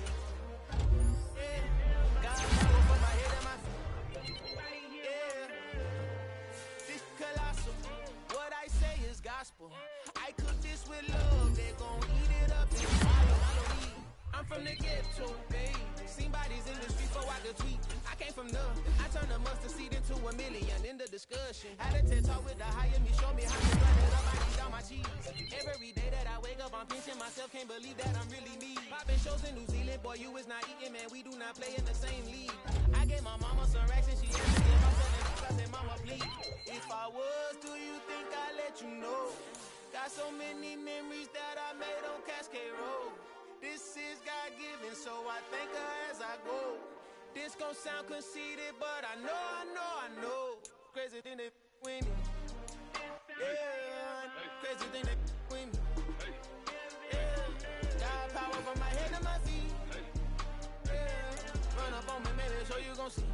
Yeah, got power for my head and my feet. Yeah, this colossal. What I say is gospel. I cook this with love, they gon' eat it up and follow me. I'm from the ghetto, babe. Seen bodies in the street before I could tweet. I came from nothing. I turned a mustard seed into a million in the discussion. Had a TED talk with the higher me, show me how to run it up. I eat all my cheese. Every day that I wake up, I'm pinching myself. Can't believe that I'm really me. Popping shows in New Zealand, boy, you is not eating, man. We do not play in the same league. I gave my mama some racks and she had to give my son. I said, mama, please. If I was, do you think I'd let you know? Got so many memories that I made on Cascade Road. This is God-given, so I thank her as I go. This gon' sound conceited, but I know. Crazy thing they with me. Yeah, crazy thing they with me. Yeah, got power from my head to my feet. Yeah, run up on me, maybe so you gon' see.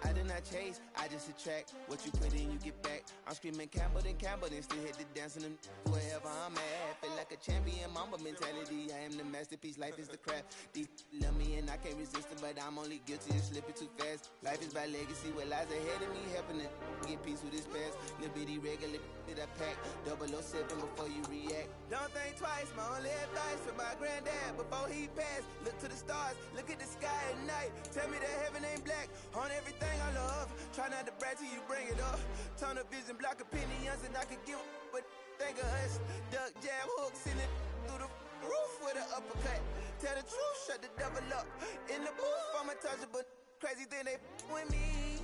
I did not chase, I just attract. What you put in, you get back. I'm screaming Campbell, then still hit the dancing and wherever I'm at. Feel like a champion, mamba mentality. I am the masterpiece, life is the craft. Deep love me and I can't resist it, but I'm only guilty of slipping too fast. Life is by legacy, what lies ahead of me, helping to get peace with this past. Little bitty regular that I pack, 007 before you react. Don't think twice, my only advice for my granddad before he passed. Look to the stars, look at the sky at night. Tell me that heaven ain't black on everything I love. Try not to brag till you bring it up. Tunnel vision, block opinions, and I could give but think of us. Duck, jab, hook, send it through the roof with an uppercut. Tell the truth, shut the devil up. In the booth, I'm untouchable. Crazy thing they with me.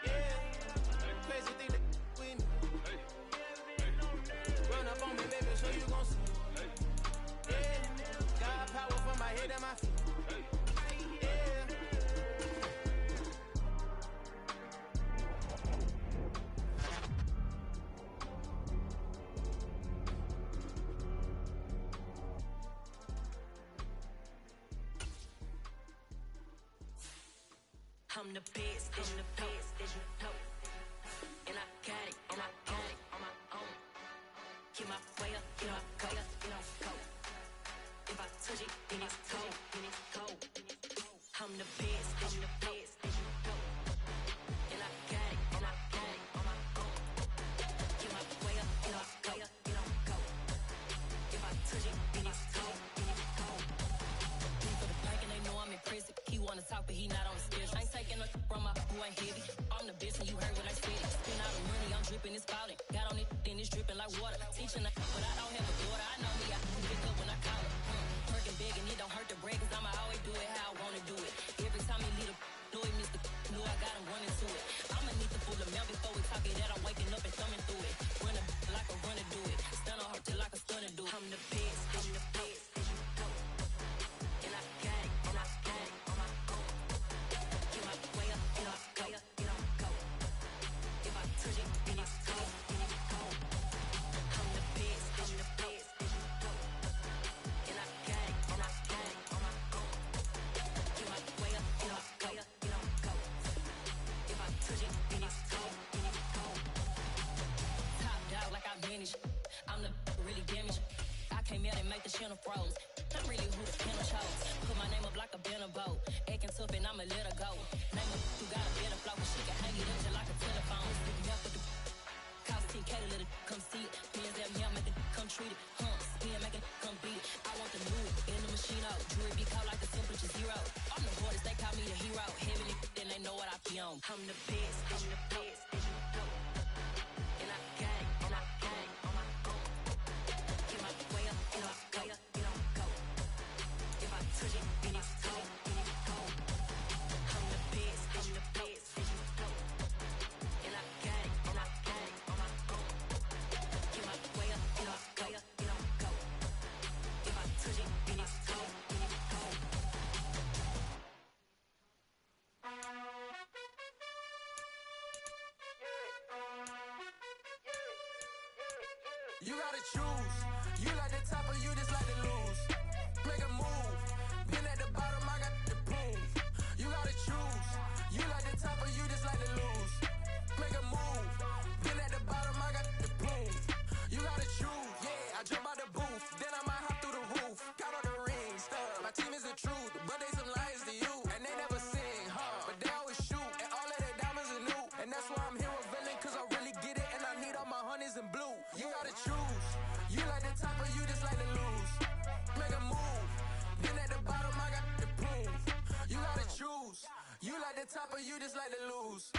Yeah, crazy thing they with me. Run up on me, baby, so you gon' see. Yeah, got power from my head and my feet. I'm the best, and I got it, on my own. Get my way up, get my go. If I touch it, then it's cold. I'm the best, and I got it, on my own. Get my way up, get my go. If I touch it, then it's cold. For the bank and they know I'm impressive. He wanna talk, but he not on the schedule. I ain't taking no from my who ain't heavy. I'm the best and you heard what I said. Spend all the money, I'm dripping, it's falling. Got on it, then it's dripping like water. Teaching but I don't have a daughter. I know me, I can pick up when I call her. Working big and it don't hurt to break, cause I'ma always do it how I wanna do it. Every time he lead a know it, Mr. Know I got him running to it. I'ma need to pull the mouth before we talk it that I'm waking up and thumbing through it. Run a like a runner do it. Stun on her till like a stunner do it. I'm the best, and I got it, on my own. Get my way up, get my go. If I touch it, then it's cold. I'm the best, and I got it, on my own. Get my way up, get my go. If I touch it, then it's cold. Top dog like I manage. I'm the really damaged. I came out and make the channel froze. I'm really who the piano chose. Put my name up like a banner boat. Acting tough and I'ma let her go. Name her who got a better flow. She can hang it up just like a telephone. Stick me up with the cost 10K to let it come see it. Pins at me, I make it come treat it. Spin, make it come beat it. I want the new in the machine out. Jewelry be cold like the temperature 0. I'm the hardest, they call me the hero. Heavenly, then they know what I be on. I'm the best, and I got it, on my own. Get my way up, get my go. If I touch it, then it's cold. I'm the best, and I got it, on my own. Get my way up, get my go. If I touch it, then it's cold. You gotta choose. You like the top or you just like to lose. Make a move. Been at the bottom, I got the prove. You gotta choose. You like the top or you just like to lose. Make a move. Been at the bottom, top of you just like to lose.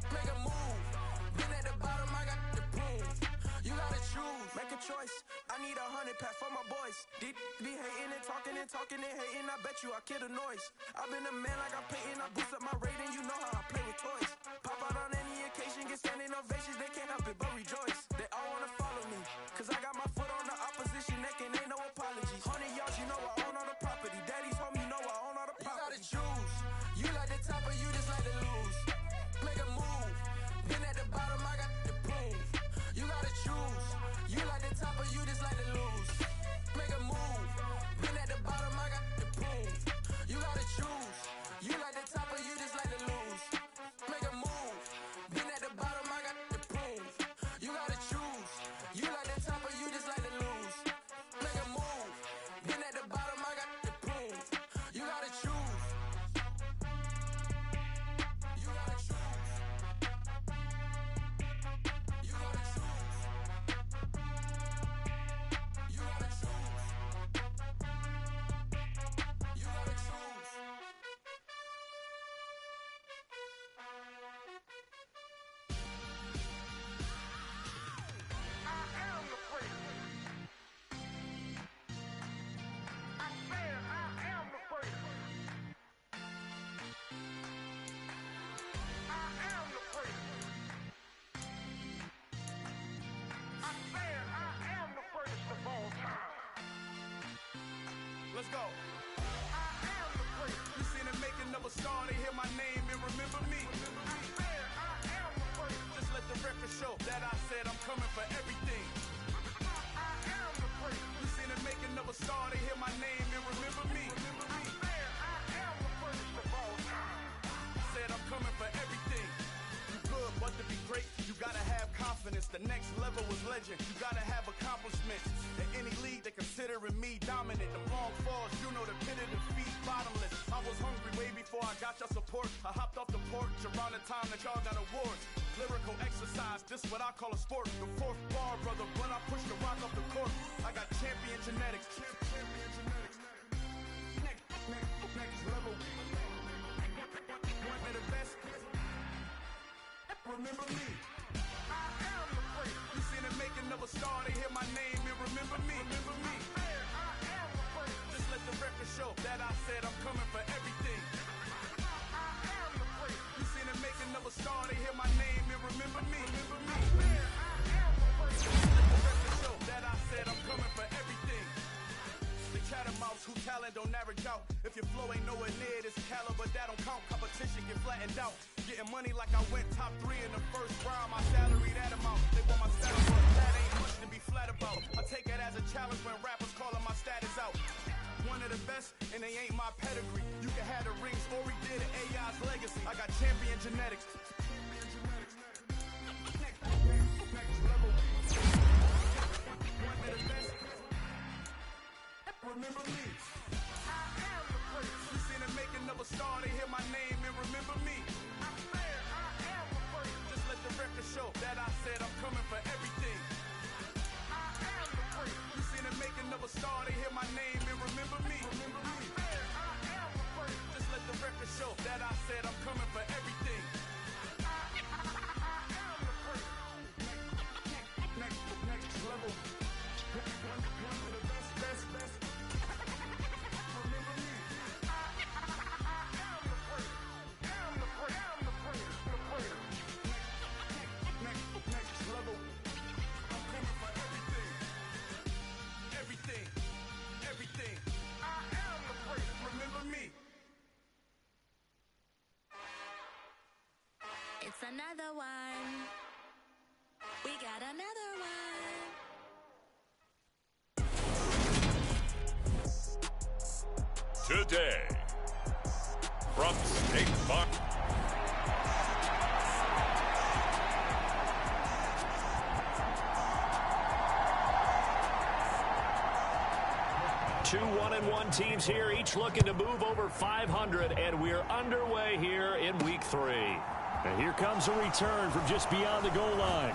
Make a move. Been at the bottom, I got the prove. You gotta choose, make a choice. I need 100 pack for my boys. Deep be hating and talking and hating. I bet you I kill the noise. I've been a man like I'm Peyton. I boost up my rating. You know how I play with toys. Pop out on any occasion, get standing ovations. They can't help it but rejoice. They all wanna follow me, cause I got my foot on the opposition neck and ain't no apology. 100 yards, you know I own all the property. Daddy's home, you know I own all the property. You gotta choose. You like the top or you just like to lose. Make a move. Been at the bottom, I got the prove. You gotta choose. You like the top or you just like to lose. Make a move. Been at the bottom, I got the prove. You gotta choose. You like the top or you just like to lose. Make a move. Been at the bottom, I got the prove. You gotta choose. You like the top or you just like to lose. Make a move. Been at the bottom, I got the prove. You gotta choose. You gotta choose. You gotta choose. You gotta choose. You gotta choose. I am the first. I said I am the first. I am the first. I said I am the first of all time. Let's go. I am the first. You seen it making of a star, they hear my name and remember me. I said I am the first. Just let the record show that I said I'm coming for everything. I am the first. You seen it making of a star, they hear my name and remember me. I said I am the first of all time. Said I'm coming for everything. You good, but to be great, you gotta have confidence. The next level was legend. You gotta have accomplishments. In any league, they considering me dominant. The long falls, you know the pit of defeat, bottomless. I was hungry way before I got your support. I hopped off the porch around the time that y'all got awards. Lyrical exercise, this what I call a sport. The fourth bar, brother, when I push the rock off the court. I got champion genetics. Champion genetics. Next level. One of the best. Remember me. I am the first. You seen it making of a star, they hear my name and remember me. Remember me. I am the first. Just let the record show that I said I'm coming for everything. I am the first. You seen it making of a star, they hear my name and remember me. Remember me. I am the first. Just let the record show that I said I'm coming for everything. The chattermouths who talent don't average out. If your flow ain't nowhere near this caliber, that don't count. Competition get flattened out. Getting money like I went top 3 in the first round. My salary that amount. They want my status, but that ain't much to be flat about. I take it as a challenge when rappers calling my status out. One of the best, and they ain't my pedigree. You can have the rings, or we did it, AI's legacy. I got champion genetics. Next level. One of the best. Remember me. I am the first. You seen it making of a star, they hear my name and remember me. I said I am the first. Just let the record show that I said I'm coming for everything. I am the first. You seen it making of a star, they hear my name and remember me. Remember me. I said I am the first. Just let the record show that I said I'm coming for everything. I am the first. Next level. One of the best. Remember me. I am the first. Am the first. Next level. I'm coming for everything. Everything. I am the first. Remember me. It's another one. We got another one. Today, from State Farm. Two 1-1 teams here, each looking to move over 500, and we're underway here in week 3. And here comes a return from just beyond the goal line.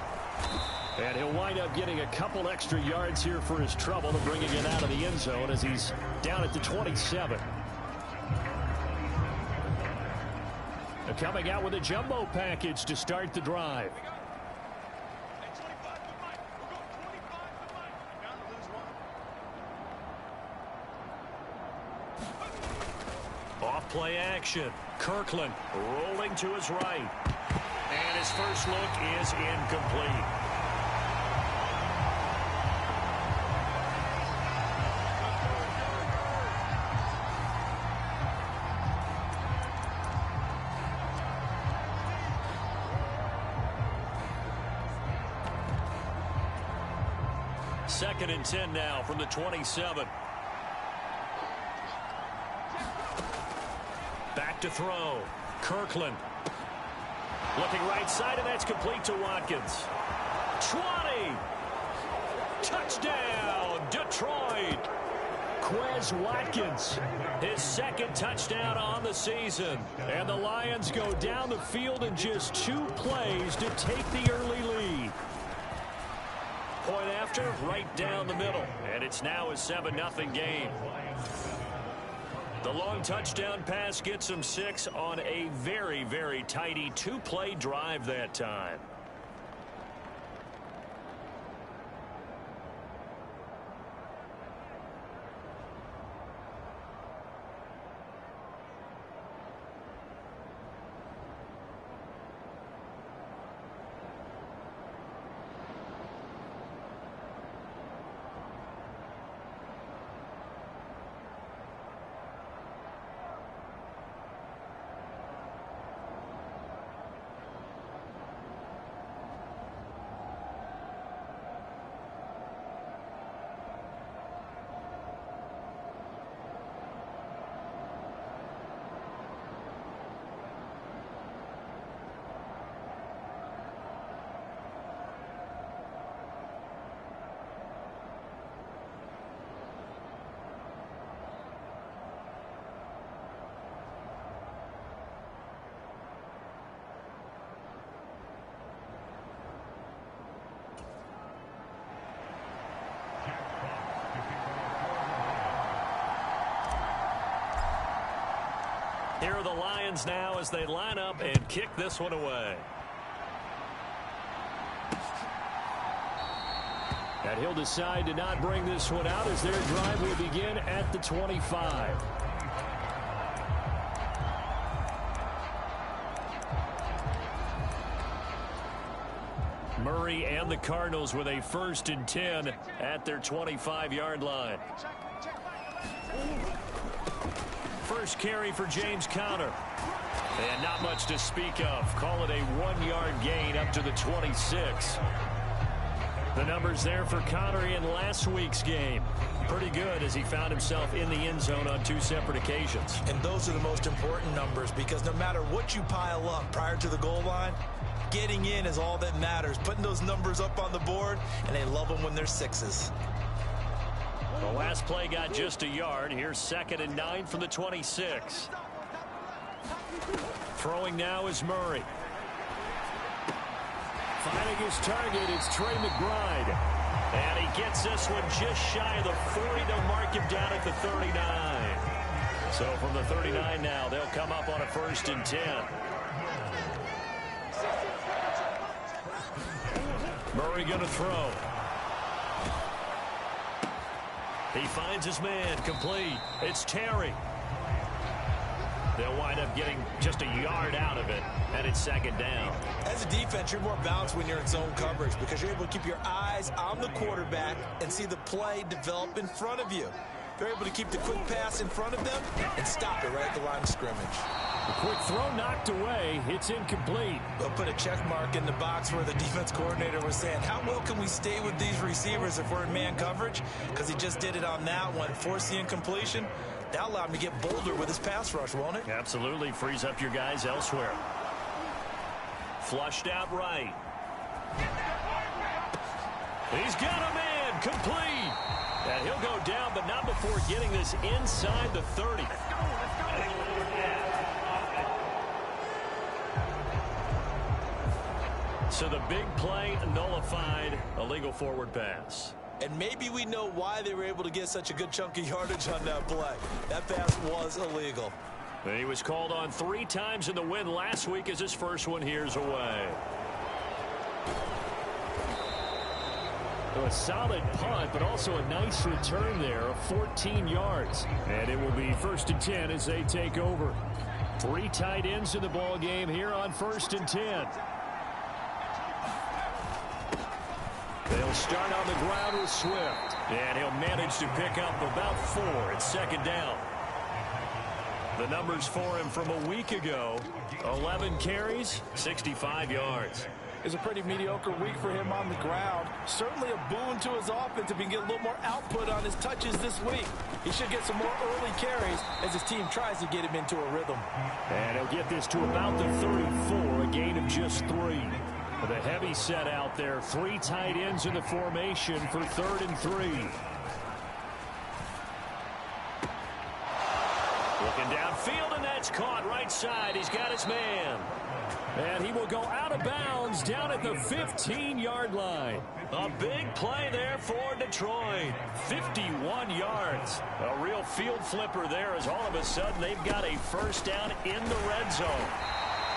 And he'll wind up getting a couple extra yards here for his trouble and bringing it out of the end zone as he's down at the 27. A coming out with a jumbo package to start the drive. Off-play action. Kirkland rolling to his right. And his first look is incomplete. Second and 10 now from the 27. Back to throw. Kirkland. Looking right side, and that's complete to Watkins. 20. Touchdown, Detroit. Quez Watkins, his second touchdown on the season. And the Lions go down the field in just 2 plays to take the early lead. Point after, right down the middle. And it's now a 7-0 game. The long touchdown pass gets them 6 on a very, very tidy 2-play drive that time. Here are the Lions now as they line up and kick this one away. And he'll decide to not bring this one out as their drive will begin at the 25. Murray and the Cardinals with a 1st and 10 at their 25-yard line. First carry for James Conner. And not much to speak of. Call it a 1-yard gain up to the 26. The numbers there for Conner in last week's game. Pretty good as he found himself in the end zone on 2 separate occasions. And those are the most important numbers because no matter what you pile up prior to the goal line, getting in is all that matters. Putting those numbers up on the board, and they love them when they're 6s. The last play got just a yard. Here's 2nd and 9 from the 26. Throwing now is Murray. Finding his target, it's Trey McBride. And he gets this one just shy of the 40 to mark him down at the 39. So from the 39 now, they'll come up on a 1st and 10. Murray going to throw. He finds his man, complete. It's Terry. They'll wind up getting just a yard out of it, and it's 2nd down. As a defense, you're more balanced when you're in zone coverage because you're able to keep your eyes on the quarterback and see the play develop in front of you. They're able to keep the quick pass in front of them and stop it right at the line of scrimmage. The quick throw knocked away. It's incomplete. They'll put a check mark in the box where the defense coordinator was saying, how well can we stay with these receivers if we're in man coverage? Because he just did it on that one, forced the incompletion. That'll allow him to get bolder with his pass rush, won't it? Absolutely. Frees up your guys elsewhere. Flushed out right. He's got a man, complete. And he'll go down, but not before getting this inside the 30. So the big play nullified, illegal forward pass. And maybe we know why they were able to get such a good chunk of yardage on that play. That pass was illegal. He was called on 3 times in the win last week as his first one here's away. So a solid punt, but also a nice return there of 14 yards. And it will be 1st and 10 as they take over. 3 tight ends in the ball game here on 1st and 10. They'll start on the ground with Swift. And he'll manage to pick up about 4 at 2nd down. The numbers for him from a week ago: 11 carries, 65 yards. It's a pretty mediocre week for him on the ground. Certainly a boon to his offense if he can get a little more output on his touches this week. He should get some more early carries as his team tries to get him into a rhythm. And he'll get this to about the 34, a gain of just 3. With a heavy set out there, 3 tight ends in the formation for 3rd and 3. Looking downfield, and that's caught right side. He's got his man. And he will go out of bounds down at the 15-yard line. A big play there for Detroit. 51 yards. A real field flipper there as all of a sudden they've got a 1st down in the red zone.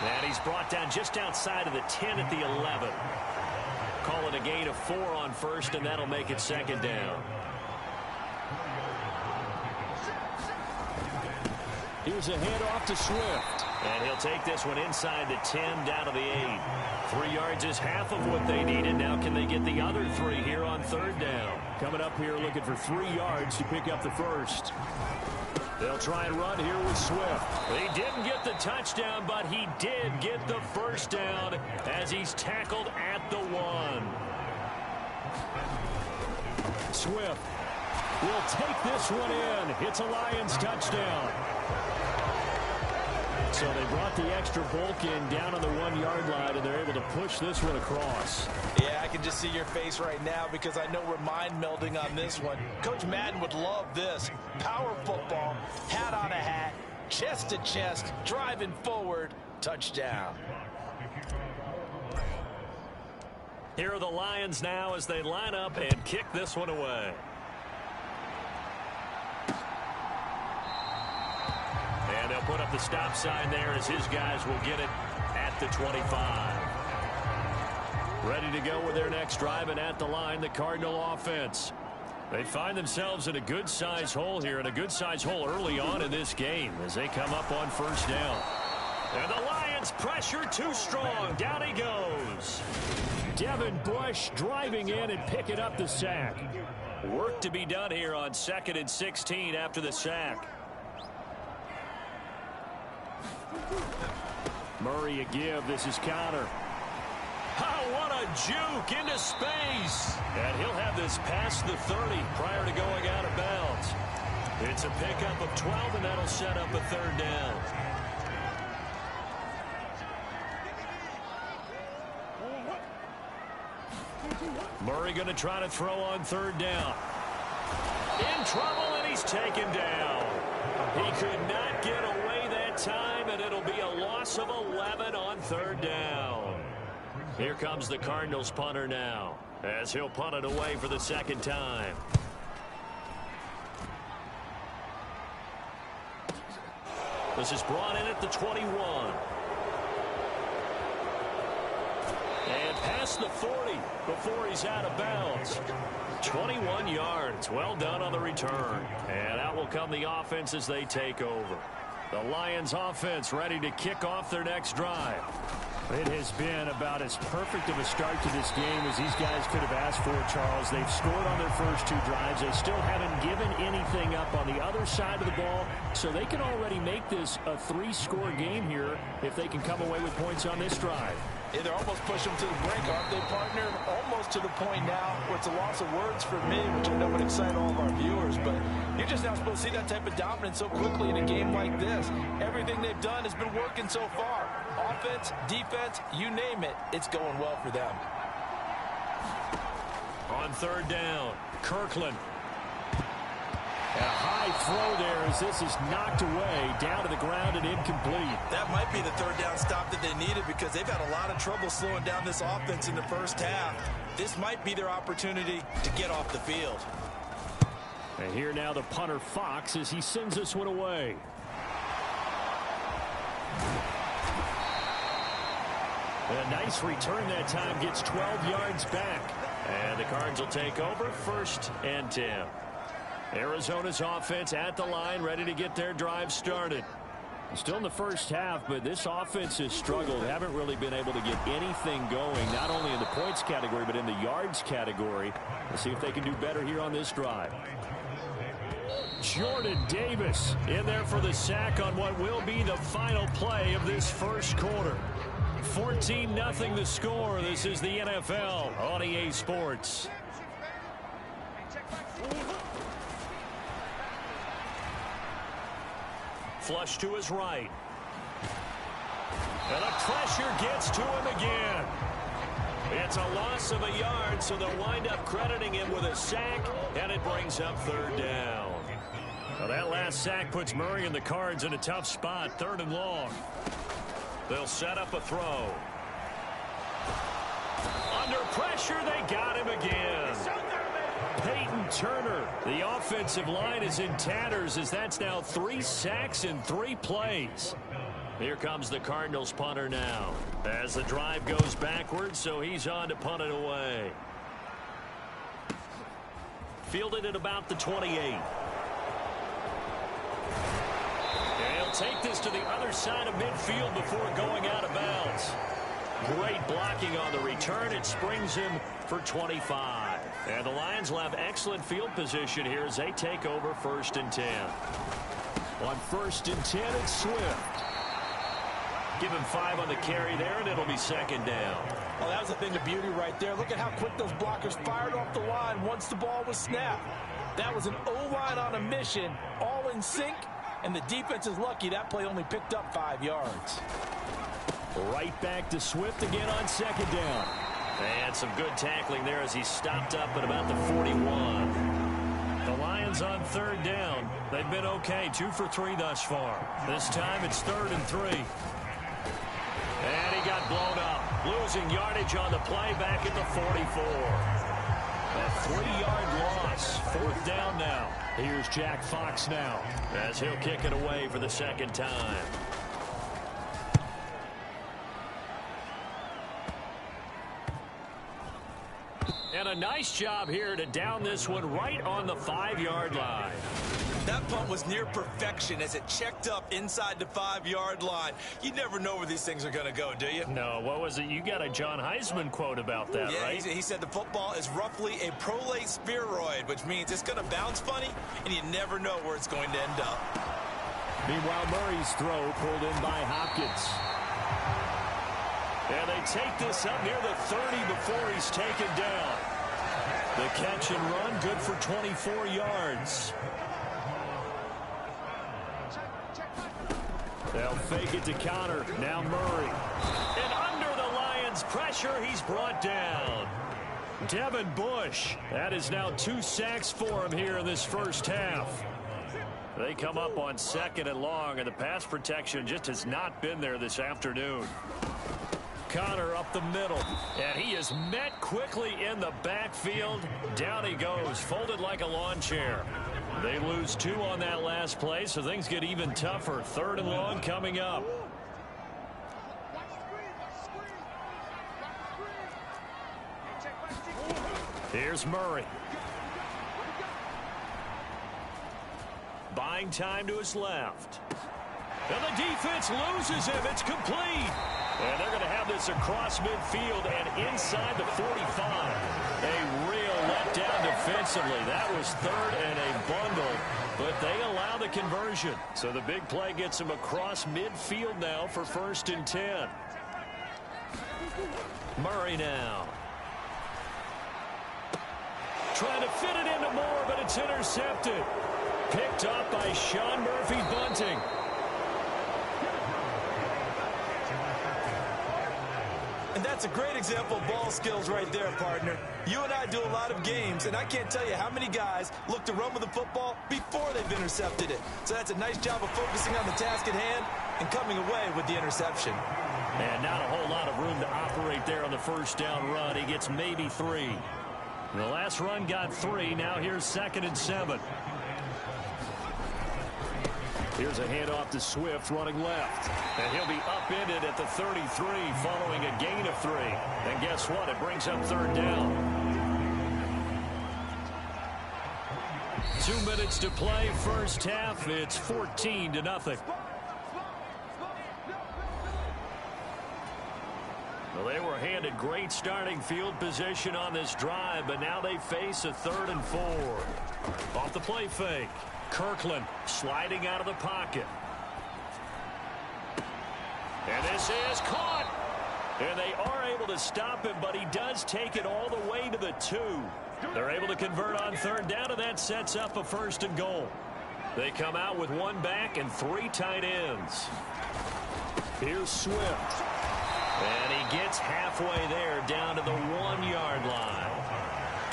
And he's brought down just outside of the 10 at the 11. Call it a gain of 4 on 1st, and that'll make it 2nd down. Here's a handoff to Swift. And he'll take this one inside the 10 down to the 8. 3 yards is half of what they needed. Now can they get the other 3 here on 3rd down? Coming up here looking for 3 yards to pick up the 1st. They'll try and run here with Swift. He didn't get the touchdown, but he did get the 1st down as he's tackled at the 1. Swift will take this one in. It's a Lions touchdown. So they brought the extra bulk in down on the 1-yard line, and they're able to push this one across. Yeah, I can just see your face right now because I know we're mind melding on this one. Coach Madden would love this. Power football, hat on a hat, chest to chest, driving forward, touchdown. Here are the Lions now as they line up and kick this one away. And they'll put up the stop sign there as his guys will get it at the 25. Ready to go with their next drive, and at the line, the Cardinal offense. They find themselves in a good-size hole here, and a good-size hole early on in this game as they come up on 1st down. And the Lions pressure too strong. Down he goes. Devin Bush driving in and picking up the sack. Work to be done here on 2nd and 16 after the sack. Murray a give. This is counter. Oh, what a juke into space. And he'll have this past the 30 prior to going out of bounds. It's a pickup of 12, and that'll set up a 3rd down. Murray going to try to throw on 3rd down. In trouble, and he's taken down. He could not get away that time, and it'll be a loss of 11 on 3rd down. Here comes the Cardinals punter now as he'll punt it away for the 2nd time. This is brought in at the 21. And past the 40 before he's out of bounds. 21 yards. Well done on the return. And out will come the offense as they take over. The Lions offense ready to kick off their next drive. It has been about as perfect of a start to this game as these guys could have asked for, Charles. They've scored on their first 2 drives. They still haven't given anything up on the other side of the ball, so they can already make this a 3-score game here if they can come away with points on this drive. Yeah, they're almost pushing them to the brink, aren't they, partner? Almost to the point now where it's a loss of words for me, which I know would excite all of our viewers, but you're just not supposed to see that type of dominance so quickly in a game like this. Everything they've done has been working so far. Offense, defense, you name it, it's going well for them. On 3rd down, Kirkland. And a high throw there as this is knocked away, down to the ground and incomplete. That might be the 3rd down stop that they needed because they've had a lot of trouble slowing down this offense in the first half. This might be their opportunity to get off the field. And here now the punter Fox as he sends this one away. A nice return that time, gets 12 yards back. And the Cards will take over, 1st and 10. Arizona's offense at the line, ready to get their drive started. Still in the first half, but this offense has struggled. Haven't really been able to get anything going, not only in the points category, but in the yards category. Let's see if they can do better here on this drive. Jordan Davis in there for the sack on what will be the final play of this first quarter. 14-0 the score. This is the NFL on EA Sports. Flush to his right. And the pressure gets to him again. It's a loss of a yard, so they'll wind up crediting him with a sack, and it brings up 3rd down. Well, that last sack puts Murray and the Cards in a tough spot, 3rd and long. They'll set up a throw. Under pressure, they got him again. Peyton Turner, the offensive line is in tatters as that's now 3 sacks in 3 plays. Here comes the Cardinals punter now as the drive goes backwards, so he's on to punt it away. Fielded at about the 28. And he'll take this to the other side of midfield before going out of bounds. Great blocking on the return. It springs him for 25. And the Lions will have excellent field position here as they take over 1st and 10. On 1st and 10, it's Swift. Give him 5 on the carry there, and it'll be 2nd down. Well, that was a thing of beauty right there. Look at how quick those blockers fired off the line once the ball was snapped. That was an O-line on a mission, all in sync, and the defense is lucky that play only picked up 5 yards. Right back to Swift again on 2nd down. And some good tackling there as he stopped up at about the 41. The Lions on 3rd down. They've been okay, 2 for 3 thus far. This time it's 3rd and 3. And he got blown up. Losing yardage on the play back at the 44. A 3-yard loss. 4th down now. Here's Jack Fox now as he'll kick it away for the 2nd time. And a nice job here to down this one right on the 5-yard line. That punt was near perfection as it checked up inside the 5-yard line. You never know where these things are going to go, do you? No, what was it? You got a John Heisman quote about that, right? He said the football is roughly a prolate spheroid, which means it's going to bounce funny, and you never know where it's going to end up. Meanwhile, Murray's throw pulled in by Hopkins. And they take this up near the 30 before he's taken down. The catch and run, good for 24 yards. They'll fake it to Connor. Now Murray. And under the Lions' pressure, he's brought down. Devin Bush. That is now 2 sacks for him here in this first half. They come up on 2nd and long, and the pass protection just has not been there this afternoon. Connor up the middle, and he is met quickly in the backfield. Down he goes, folded like a lawn chair. They lose 2 on that last play, so things get even tougher. 3rd and long coming up. Here's Murray. Buying time to his left. And the defense loses him. It's complete. And they're going to have this across midfield and inside the 45. A real letdown defensively. That was 3rd and a bundle, but they allow the conversion. So the big play gets them across midfield now for 1st and 10. Murray now. Trying to fit it into Moore, but it's intercepted. Picked up by Sean Murphy-Bunting. And that's a great example of ball skills right there, partner. You and I do a lot of games, and I can't tell you how many guys look to run with the football before they've intercepted it. So that's a nice job of focusing on the task at hand and coming away with the interception. And not a whole lot of room to operate there on the 1st down run. He gets maybe 3. The last run got 3. Now here's 2nd and 7. Here's a handoff to Swift running left. And he'll be upended at the 33 following a gain of 3. And guess what? It brings up third down. 2 minutes to play first half. It's 14-0. Well, they were handed great starting field position on this drive, but now they face a 3rd and 4. Off the play fake. Kirkland sliding out of the pocket. And this is caught. And they are able to stop him, but he does take it all the way to the 2. They're able to convert on third down, and that sets up a 1st and goal. They come out with 1 back and 3 tight ends. Here's Swift. And he gets halfway there down to the 1-yard line.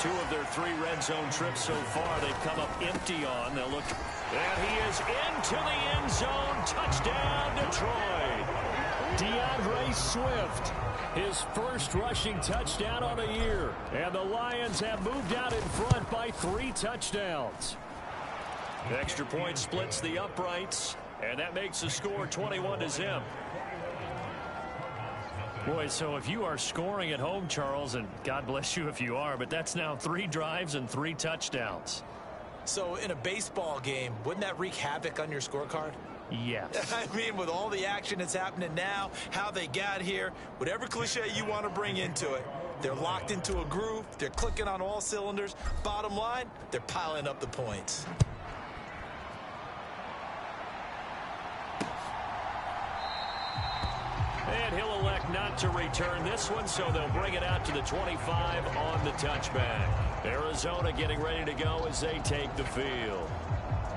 2 of their 3 red zone trips so far they've come up empty on. They'll look. And he is into the end zone. Touchdown, Detroit. DeAndre Swift. His first rushing touchdown on the year. And the Lions have moved out in front by 3 touchdowns. The extra point splits the uprights. And that makes the score 21-0. Boy, so if you are scoring at home, Charles, and God bless you if you are, but that's now 3 drives and 3 touchdowns. So in a baseball game, wouldn't that wreak havoc on your scorecard? Yes. I mean, with all the action that's happening now, how they got here, whatever cliche you want to bring into it, they're locked into a groove, they're clicking on all cylinders. Bottom line, they're piling up the points. And he'll elect not to return this one, so they'll bring it out to the 25 on the touchback. Arizona getting ready to go as they take the field.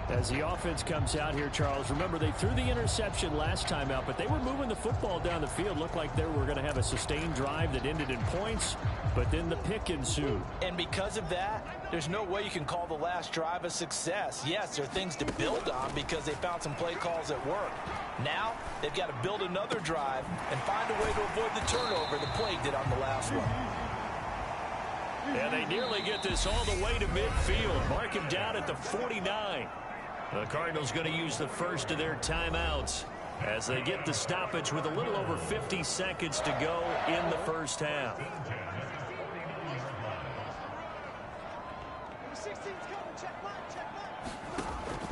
As the offense comes out here, Charles, remember they threw the interception last time out, but they were moving the football down the field. Looked like they were going to have a sustained drive that ended in points, but then the pick ensued. And because of that, there's no way you can call the last drive a success. Yes, there are things to build on because they found some play calls that work. Now, they've got to build another drive and find a way to avoid the turnover the Plague did on the last one. And they nearly get this all the way to midfield. Mark him down at the 49. The Cardinals going to use the first of their timeouts as they get the stoppage with a little over 50 seconds to go in the first half.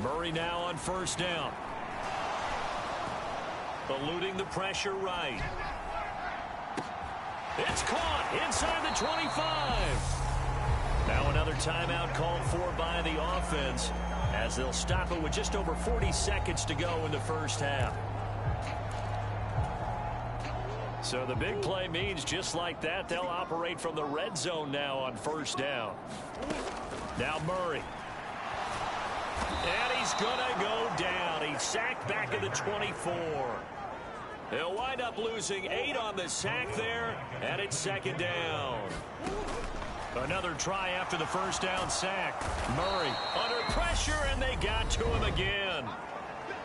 Murray now on first down. Eluding the pressure right. It's caught inside the 25. Now another timeout called for by the offense as they'll stop it with just over 40 seconds to go in the first half. So the big play means just like that, they'll operate from the red zone now on first down. Now Murray. And he's going to go down. He's sacked back at the 24. They'll wind up losing 8 on the sack there, and it's second down. Another try after the first down sack. Murray under pressure, and they got to him again.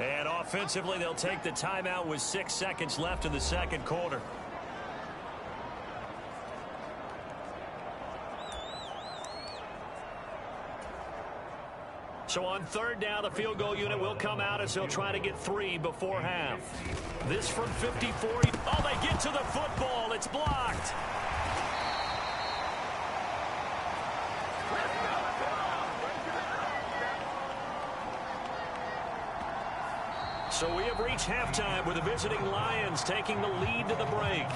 And offensively, they'll take the timeout with 6 seconds left in the second quarter. So on third down, the field goal unit will come out as they'll try to get 3 before half. This from 50-40. Oh, they get to the football. It's blocked. So we have reached halftime with the visiting Lions taking the lead to the break.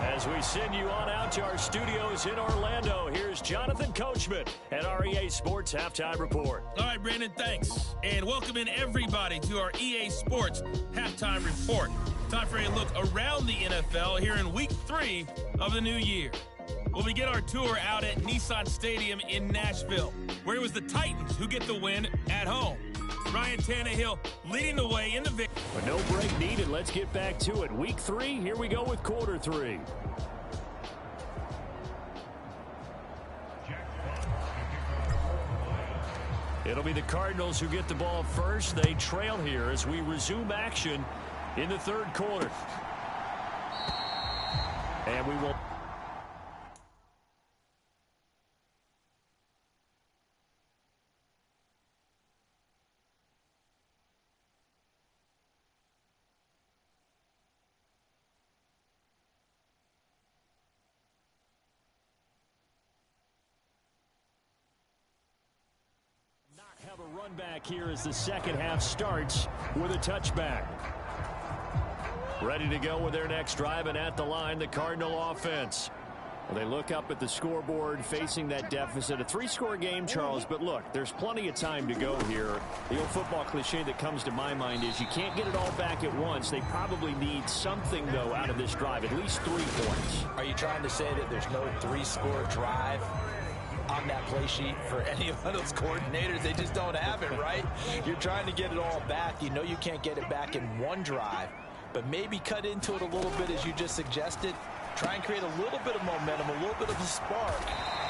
As we send you on out to our studios in Orlando, here's Jonathan Coachman at our EA Sports Halftime Report. All right, Brandon, thanks. And welcome in everybody to our EA Sports Halftime Report. Time for a look around the NFL here in Week 3 of the new year. We'll begin our tour out at Nissan Stadium in Nashville, where it was the Titans who get the win at home. Ryan Tannehill leading the way in the victory. But no break needed. Let's get back to it. Week 3, here we go with quarter 3. It'll be the Cardinals who get the ball first. They trail here as we resume action in the third quarter. And we will... One back here as the second half starts with a touchback. Ready to go with their next drive, and at the line, the Cardinal offense. Well, they look up at the scoreboard facing that deficit. A 3-score game, Charles, but look, there's plenty of time to go here. The old football cliche that comes to my mind is you can't get it all back at once. They probably need something, though, out of this drive, at least 3 points. Are you trying to say that there's no 3-score drive on that play sheet for any of those coordinators? They just don't have it, right? You're trying to get it all back. You know you can't get it back in one drive, but maybe cut into it a little bit as you just suggested. Try and create a little bit of momentum, a little bit of a spark,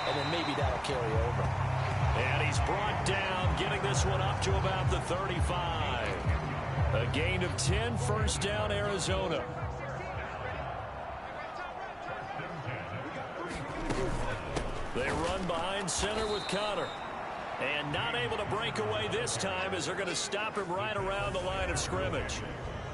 and then maybe that'll carry over. And he's brought down, getting this one up to about the 35. A gain of 10, first down, Arizona. They run behind center with Connor. And not able to break away this time as they're going to stop him right around the line of scrimmage.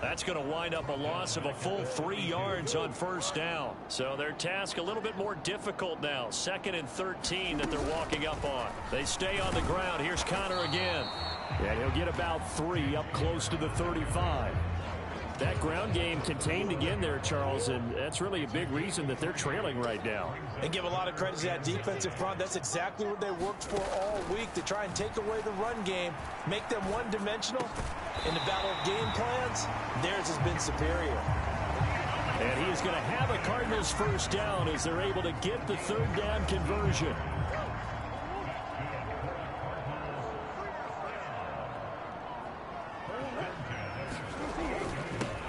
That's going to wind up a loss of a full 3 yards on first down. So their task a little bit more difficult now. 2nd and 13 that they're walking up on. They stay on the ground. Here's Connor again. And he'll get about 3 up close to the 35. That ground game contained again there, Charles, and that's really a big reason that they're trailing right now. And give a lot of credit to that defensive front. That's exactly what they worked for all week, to try and take away the run game, make them one-dimensional. In the battle of game plans, theirs has been superior. And he is going to have a Cardinals first down as they're able to get the 3rd down conversion.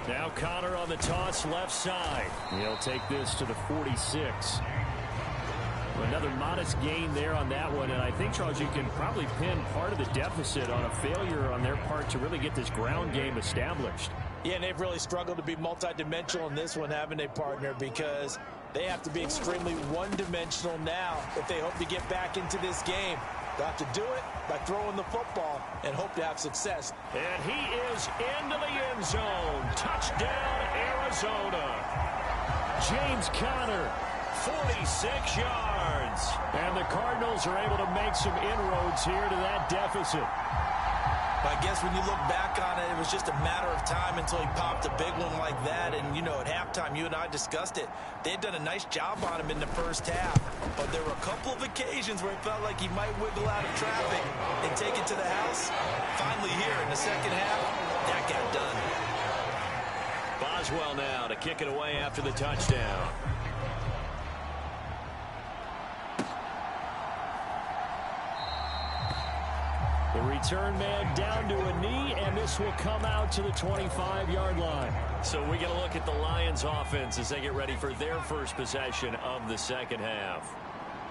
Now Connor on the toss left side. He'll take this to the 46. Another modest gain there on that one, and I think, Charles, you can probably pin part of the deficit on a failure on their part to really get this ground game established. Yeah, and they've really struggled to be multidimensional in this one, haven't they, partner? Because they have to be extremely one-dimensional now if they hope to get back into this game. They'll have to do it by throwing the football and hope to have success. And he is into the end zone. Touchdown, Arizona. James Conner, 46 yards. And the Cardinals are able to make some inroads here to that deficit. I guess when you look back on it, it was just a matter of time until he popped a big one like that. And, you know, at halftime, you and I discussed it. They had done a nice job on him in the first half. But there were a couple of occasions where it felt like he might wiggle out of traffic and take it to the house. Finally here in the second half, that got done. Boswell now to kick it away after the touchdown. The return man down to a knee, and this will come out to the 25-yard line. So we get a look at the Lions offense as they get ready for their first possession of the second half.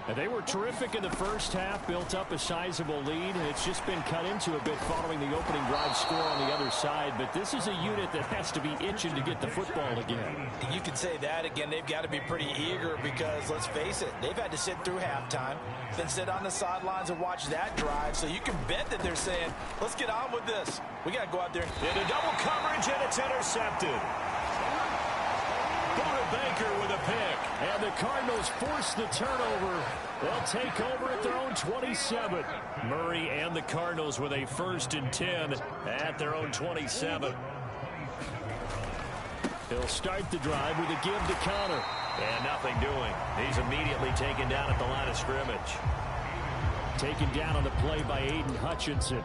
And they were terrific in the first half, built up a sizable lead, and it's just been cut into a bit following the opening drive score on the other side. But this is a unit that has to be itching to get the football again. You could say that again. They've got to be pretty eager because, let's face it, they've had to sit through halftime, then sit on the sidelines and watch that drive. So you can bet that they're saying, let's get on with this. We got to go out there. Into double coverage, and it's intercepted. Baker with a pick. And the Cardinals force the turnover. They'll take over at their own 27. Murray and the Cardinals with a 1st and 10 at their own 27. He'll start the drive with a give to Connor. And nothing doing. He's immediately taken down at the line of scrimmage. Taken down on the play by Aiden Hutchinson.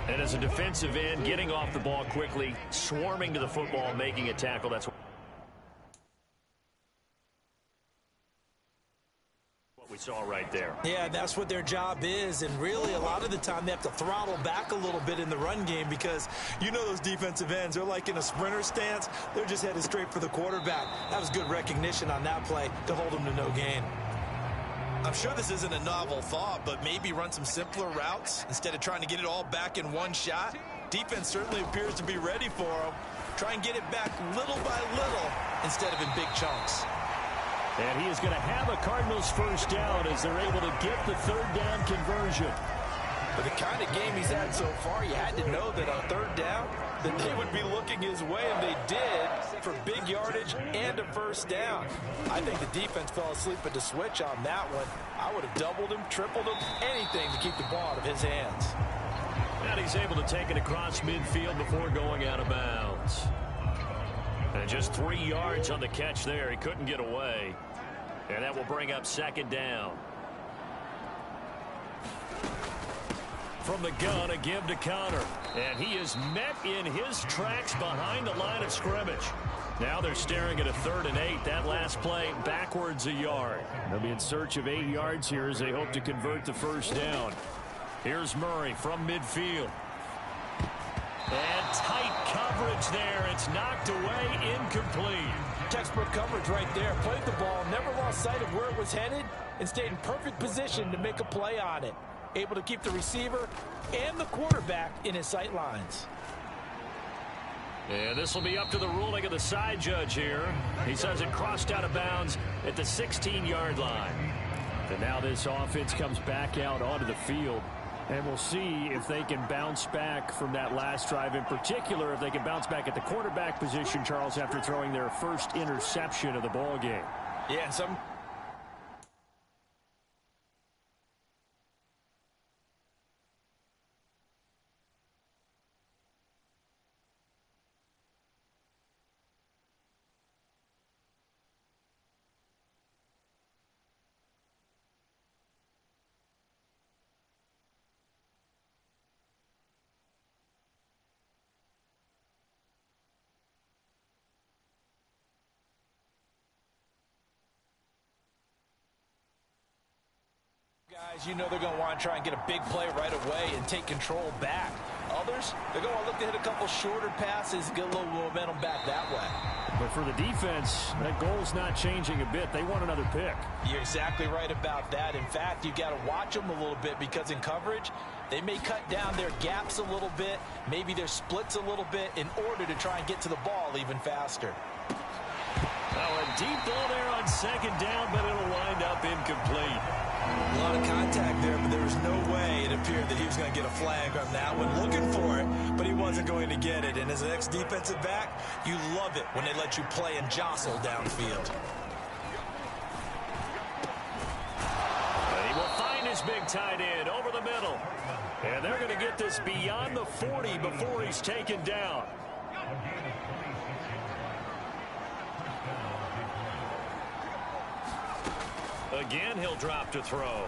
And as a defensive end, getting off the ball quickly, swarming to the football, making a tackle. That's what we saw right there. Yeah, that's what their job is, and really a lot of the time they have to throttle back a little bit in the run game because you know those defensive ends, they're like in a sprinter stance. They're just headed straight for the quarterback. That was good recognition on that play to hold them to no gain. I'm sure this isn't a novel thought, but maybe run some simpler routes instead of trying to get it all back in one shot. Defense certainly appears to be ready for them. Try and get it back little by little instead of in big chunks. And he is going to have a Cardinals first down as they're able to get the 3rd down conversion. But the kind of game he's had so far, you had to know that on 3rd down, that they would be looking his way, and they did, for big yardage and a first down. I think the defense fell asleep at the switch on that one. I would have doubled him, tripled him, anything to keep the ball out of his hands. And he's able to take it across midfield before going out of bounds. And just 3 yards on the catch there. He couldn't get away. And that will bring up second down. From the gun, a give to Connor. And he is met in his tracks behind the line of scrimmage. Now they're staring at a 3rd and 8. That last play backwards a yard. They'll be in search of 8 yards here as they hope to convert the first down. Here's Murray from midfield. And tight coverage there. It's knocked away, incomplete. Textbook coverage right there. Played the ball, never lost sight of where it was headed, and stayed in perfect position to make a play on it. Able to keep the receiver and the quarterback in his sight lines. And this will be up to the ruling of the side judge here. He says it crossed out of bounds at the 16-yard line. And now this offense comes back out onto the field. And we'll see if they can bounce back from that last drive. In particular, if they can bounce back at the quarterback position, Charles, after throwing their first interception of the ball game. Yeah, some... Guys, you know they're going to want to try and get a big play right away and take control back. Others, they're going to look to hit a couple shorter passes, get a little momentum back that way. But for the defense, that goal's not changing a bit. They want another pick. You're exactly right about that. In fact, you've got to watch them a little bit because in coverage, they may cut down their gaps a little bit, maybe their splits a little bit in order to try and get to the ball even faster. Oh, a deep ball there on second down, but it'll wind up incomplete. A lot of contact there, but there was no way it appeared that he was going to get a flag on that one. Looking for it, but he wasn't going to get it. And as an ex-defensive back, you love it when they let you play and jostle downfield. And he will find his big tight end over the middle. And they're going to get this beyond the 40 before he's taken down. Again, he'll drop to throw.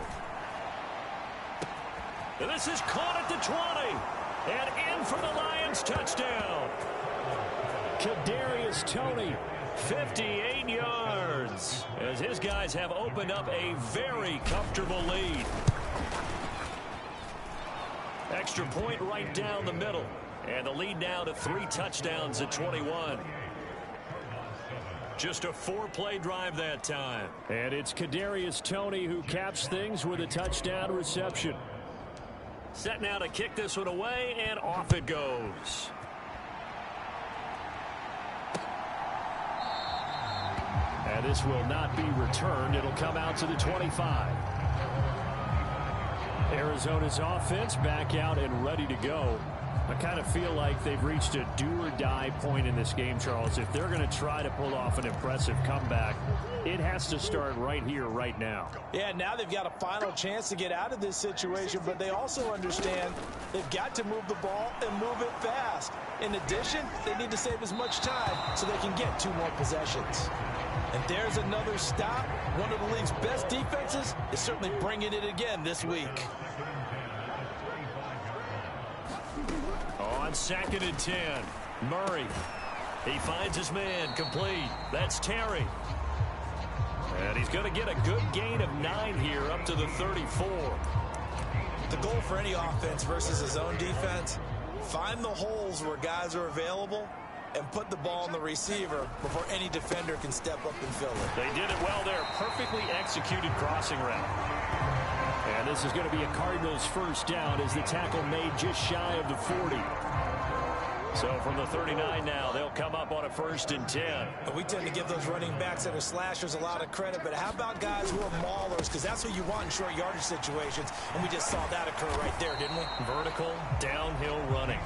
And this is caught at the 20. And in for the Lions touchdown. Kadarius Toney, 58 yards. As his guys have opened up a very comfortable lead. Extra point right down the middle. And the lead now to 3 touchdowns at 21. Just a 4-play drive that time. And it's Kadarius Toney who caps things with a touchdown reception. Set now to kick this one away, and off it goes. And this will not be returned. It'll come out to the 25. Arizona's offense back out and ready to go. I kind of feel like they've reached a do-or-die point in this game, Charles. If they're going to try to pull off an impressive comeback, it has to start right here, right now. Yeah, now they've got a final chance to get out of this situation, but they also understand they've got to move the ball and move it fast. In addition, they need to save as much time so they can get 2 more possessions. And there's another stop. One of the league's best defenses is certainly bringing it again this week. On 2nd and 10, Murray. He finds his man complete. That's Terry. And he's going to get a good gain of 9 here up to the 34. The goal for any offense versus his own defense, find the holes where guys are available and put the ball on the receiver before any defender can step up and fill it. They did it well there. Perfectly executed crossing route. And this is going to be a Cardinals first down as the tackle made just shy of the 40. So from the 39 now, they'll come up on a 1st and 10. We tend to give those running backs that are slashers a lot of credit, but how about guys who are maulers? Because that's what you want in short yardage situations, and we just saw that occur right there, didn't we? Vertical, downhill running.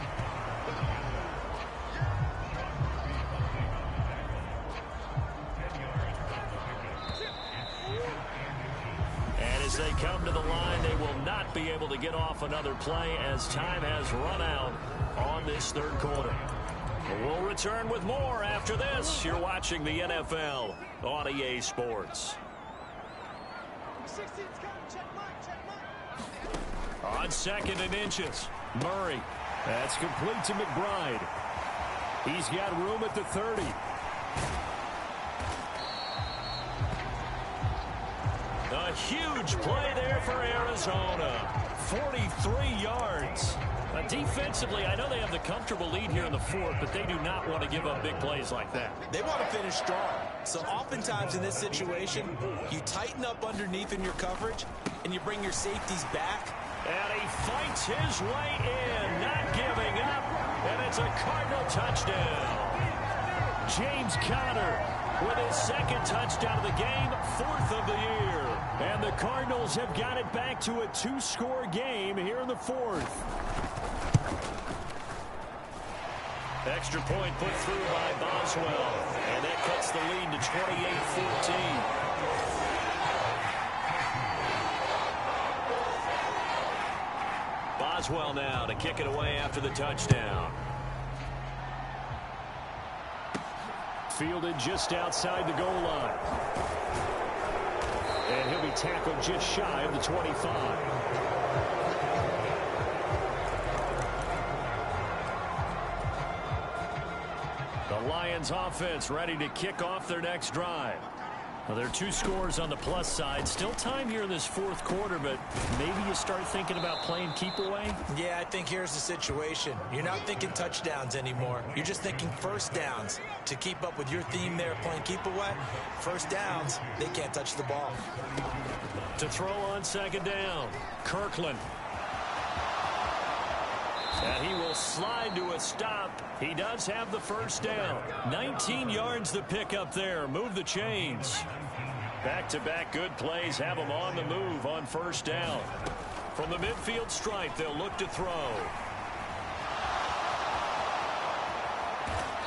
as they come to the line. They will not be able to get off another play as time has run out on this third quarter. We'll return with more after this. You're watching the NFL on EA Sports. On 2nd and inches, Murray. That's complete to McBride. He's got room at the 30. A huge play there for Arizona. 43 yards. Defensively, I know they have the comfortable lead here in the fourth, but they do not want to give up big plays like that. They want to finish strong. So oftentimes in this situation, you tighten up underneath in your coverage, and you bring your safeties back. And he fights his way in, not giving up, and it's a Cardinal touchdown. James Conner with his 2nd touchdown of the game, 4th of the year. And the Cardinals have got it back to a 2-score game here in the 4th. Extra point put through by Boswell, and that cuts the lead to 28-14. Boswell now to kick it away after the touchdown. Fielded just outside the goal line. And he'll be tackled just shy of the 25. The Lions offense ready to kick off their next drive. Well, there are 2 scores on the plus side. Still time here in this 4th quarter, but maybe you start thinking about playing keep away? Yeah, I think here's the situation. You're not thinking touchdowns anymore. You're just thinking first downs. To keep up with your theme there, playing keep away, first downs, they can't touch the ball. To throw on 2nd down, Kirkland. And he will slide to a stop. He does have the first down. 19 yards the pick up there. Move the chains. Back-to-back good plays have them on the move on first down. From the midfield stripe, they'll look to throw.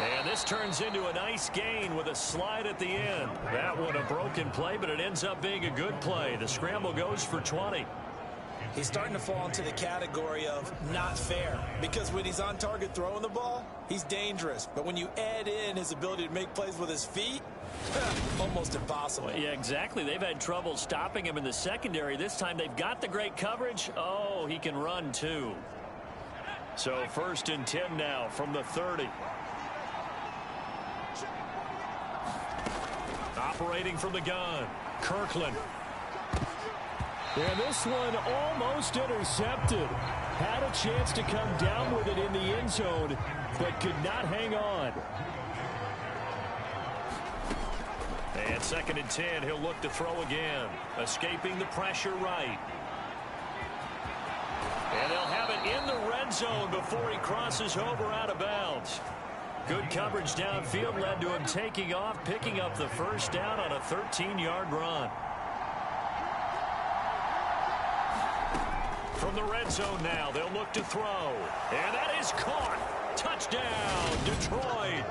And this turns into a nice gain with a slide at the end. That one a broken play, but it ends up being a good play. The scramble goes for 20. He's starting to fall into the category of not fair, because when he's on target throwing the ball, he's dangerous. But when you add in his ability to make plays with his feet, almost impossible. Yeah, exactly. They've had trouble stopping him in the secondary. This time they've got the great coverage. Oh, he can run too. So 1st and 10 now from the 30. Operating from the gun, Kirkland. And this one almost intercepted. Had a chance to come down with it in the end zone, but could not hang on. And 2nd and 10, he'll look to throw again. Escaping the pressure right. And they'll have it in the red zone before he crosses over out of bounds. Good coverage downfield led to him taking off, picking up the first down on a 13-yard run. From the red zone now, they'll look to throw. And that is caught. Touchdown, Detroit.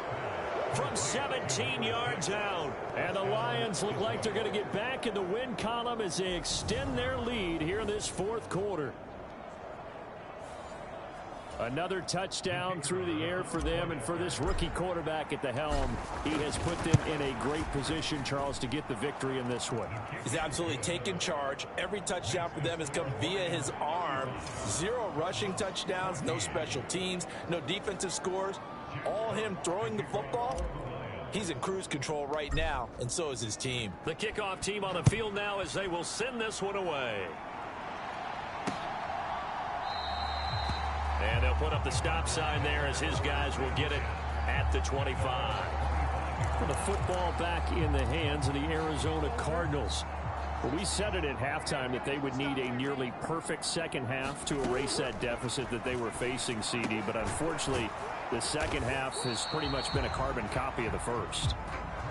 From 17 yards out. And the Lions look like they're going to get back in the win column as they extend their lead here in this 4th quarter. Another touchdown through the air for them, and for this rookie quarterback at the helm, he has put them in a great position, Charles, to get the victory in this one. He's absolutely taken charge. Every touchdown for them has come via his arm. 0 rushing touchdowns, no special teams, no defensive scores. All him throwing the football. He's in cruise control right now, and so is his team. The kickoff team on the field now as they will send this one away. And they'll put up the stop sign there as his guys will get it at the 25. For the football back in the hands of the Arizona Cardinals. Well, we said it at halftime that they would need a nearly perfect second half to erase that deficit that they were facing, CD. But unfortunately, the second half has pretty much been a carbon copy of the first.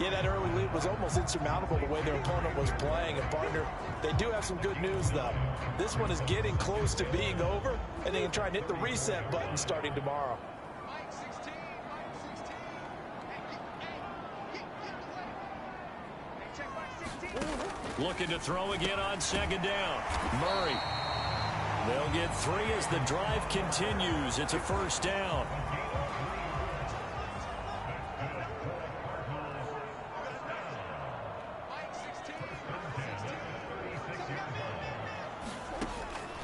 Yeah, that early lead was almost insurmountable the way their opponent was playing. And, partner, they do have some good news, though. This one is getting close to being over, and they can try and hit the reset button starting tomorrow. Looking to throw again on second down. Murray. They'll get 3 as the drive continues. It's a first down.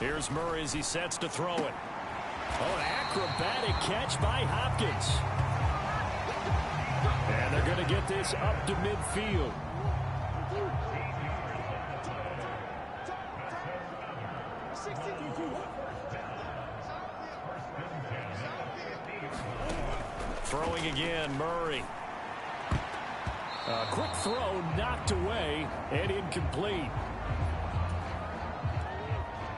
Here's Murray as he sets to throw it. Oh, an acrobatic catch by Hopkins. And they're going to get this up to midfield. Throwing again, Murray. A quick throw knocked away and incomplete.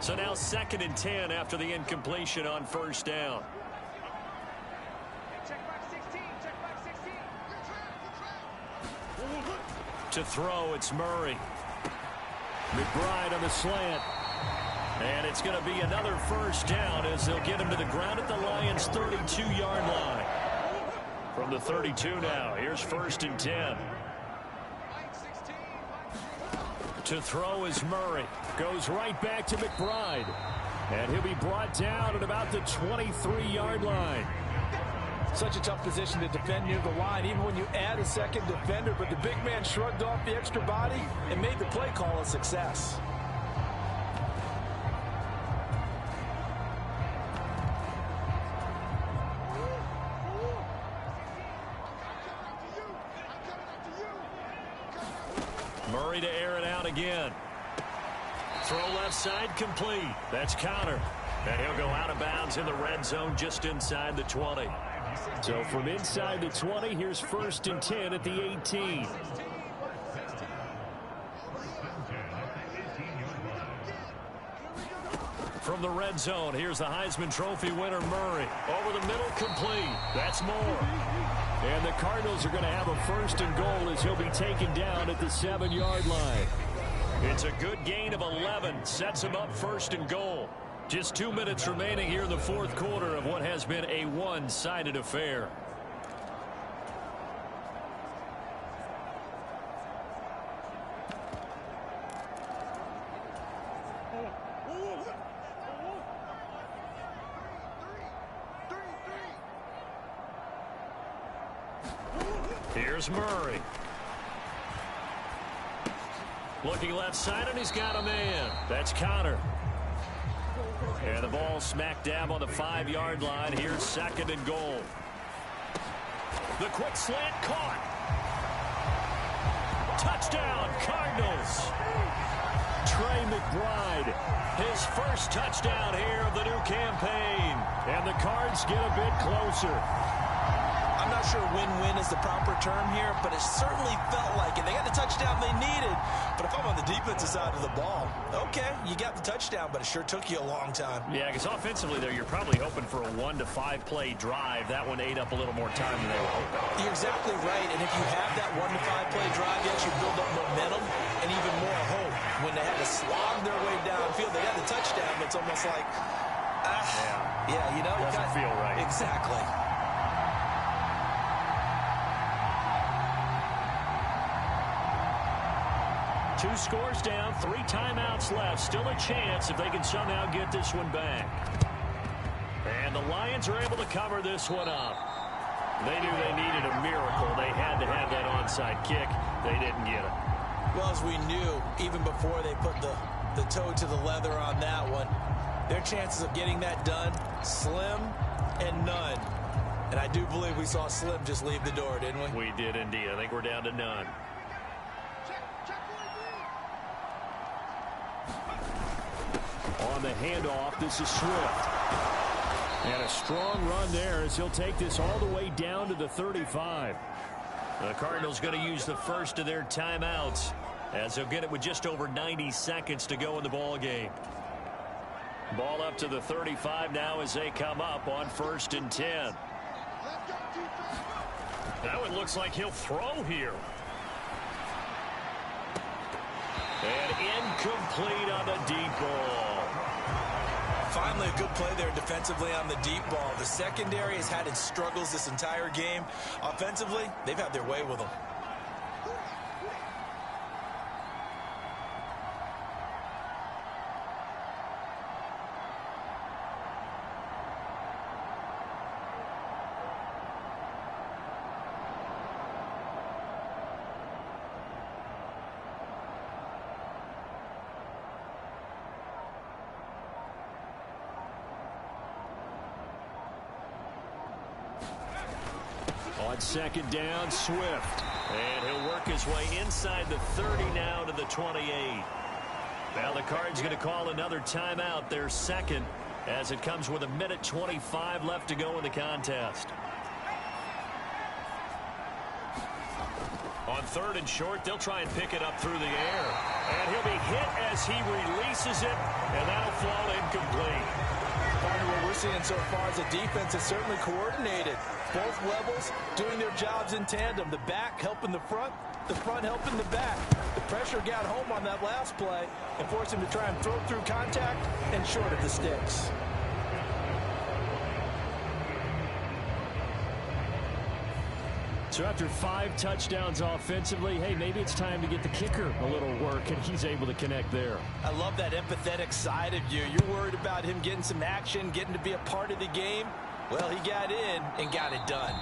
So now 2nd and 10 after the incompletion on first down. To throw, it's Murray. McBride on the slant. And it's going to be another first down as they'll get him to the ground at the Lions' 32-yard line. From the 32 now, here's 1st and 10. To throw is Murray. Goes right back to McBride. And he'll be brought down at about the 23-yard line. Such a tough position to defend near the line, even when you add a second defender. But the big man shrugged off the extra body and made the play call a success. Murray to air it out again. Throw left side complete. That's Connor. And he'll go out of bounds in the red zone just inside the 20. So from inside the 20, here's 1st and 10 at the 18. From the red zone, here's the Heisman Trophy winner, Murray. Over the middle, complete. That's Moore. And the Cardinals are going to have a 1st and goal as he'll be taken down at the 7-yard line. It's a good gain of 11. Sets him up 1st and goal. Just 2 minutes remaining here in the 4th quarter of what has been a one-sided affair. Here's Murray. Looking left side, and he's got a man. That's Connor. And the ball smack dab on the 5-yard line. Here's 2nd and goal. The quick slant caught. Touchdown, Cardinals. Trey McBride, his first touchdown here of the new campaign. And the Cards get a bit closer. I'm not sure win-win is the proper term here, but it certainly felt like it. They got the touchdown they needed, but if I'm on the defensive side of the ball, okay, you got the touchdown, but it sure took you a long time. Yeah, because offensively there, you're probably hoping for a 1 to 5 play drive. That one ate up a little more time than they were hoping. You're exactly right, and if you have that 1 to 5 play drive, you actually build up momentum and even more hope. When they had to slog their way downfield, they got the touchdown, but it's almost like, yeah, you know, doesn't feel right. Exactly. Two scores down, 3 timeouts left. Still a chance if they can somehow get this one back. And the Lions are able to cover this one up. They knew they needed a miracle. They had to have that onside kick. They didn't get it. Well, as we knew, even before they put the toe to the leather on that one, their chances of getting that done, slim and none. And I do believe we saw Slim just leave the door, didn't we? We did indeed. I think we're down to none. On the handoff, this is Swift. And a strong run there as he'll take this all the way down to the 35. The Cardinals going to use the first of their timeouts as they'll get it with just over 90 seconds to go in the ball game. Ball up to the 35 now as they come up on 1st and 10. Now it looks like he'll throw here. And incomplete on the deep ball. Finally a good play there defensively on the deep ball. The secondary has had its struggles this entire game. Offensively, they've had their way with them. On second down, Swift. And he'll work his way inside the 30 now to the 28. Now the Cards going to call another timeout, their second, as it comes with 1:25 left to go in the contest. On third and short, they'll try and pick it up through the air. And he'll be hit as he releases it, and that'll fall incomplete. What we're seeing so far is a defense is certainly coordinated. Both levels doing their jobs in tandem. The back helping the front helping the back. The pressure got home on that last play and forced him to try and throw through contact and short of the sticks. So after 5 touchdowns offensively, hey, maybe it's time to get the kicker a little work, and he's able to connect there. I love that empathetic side of you. You're worried about him getting some action, getting to be a part of the game. Well, he got in and got it done.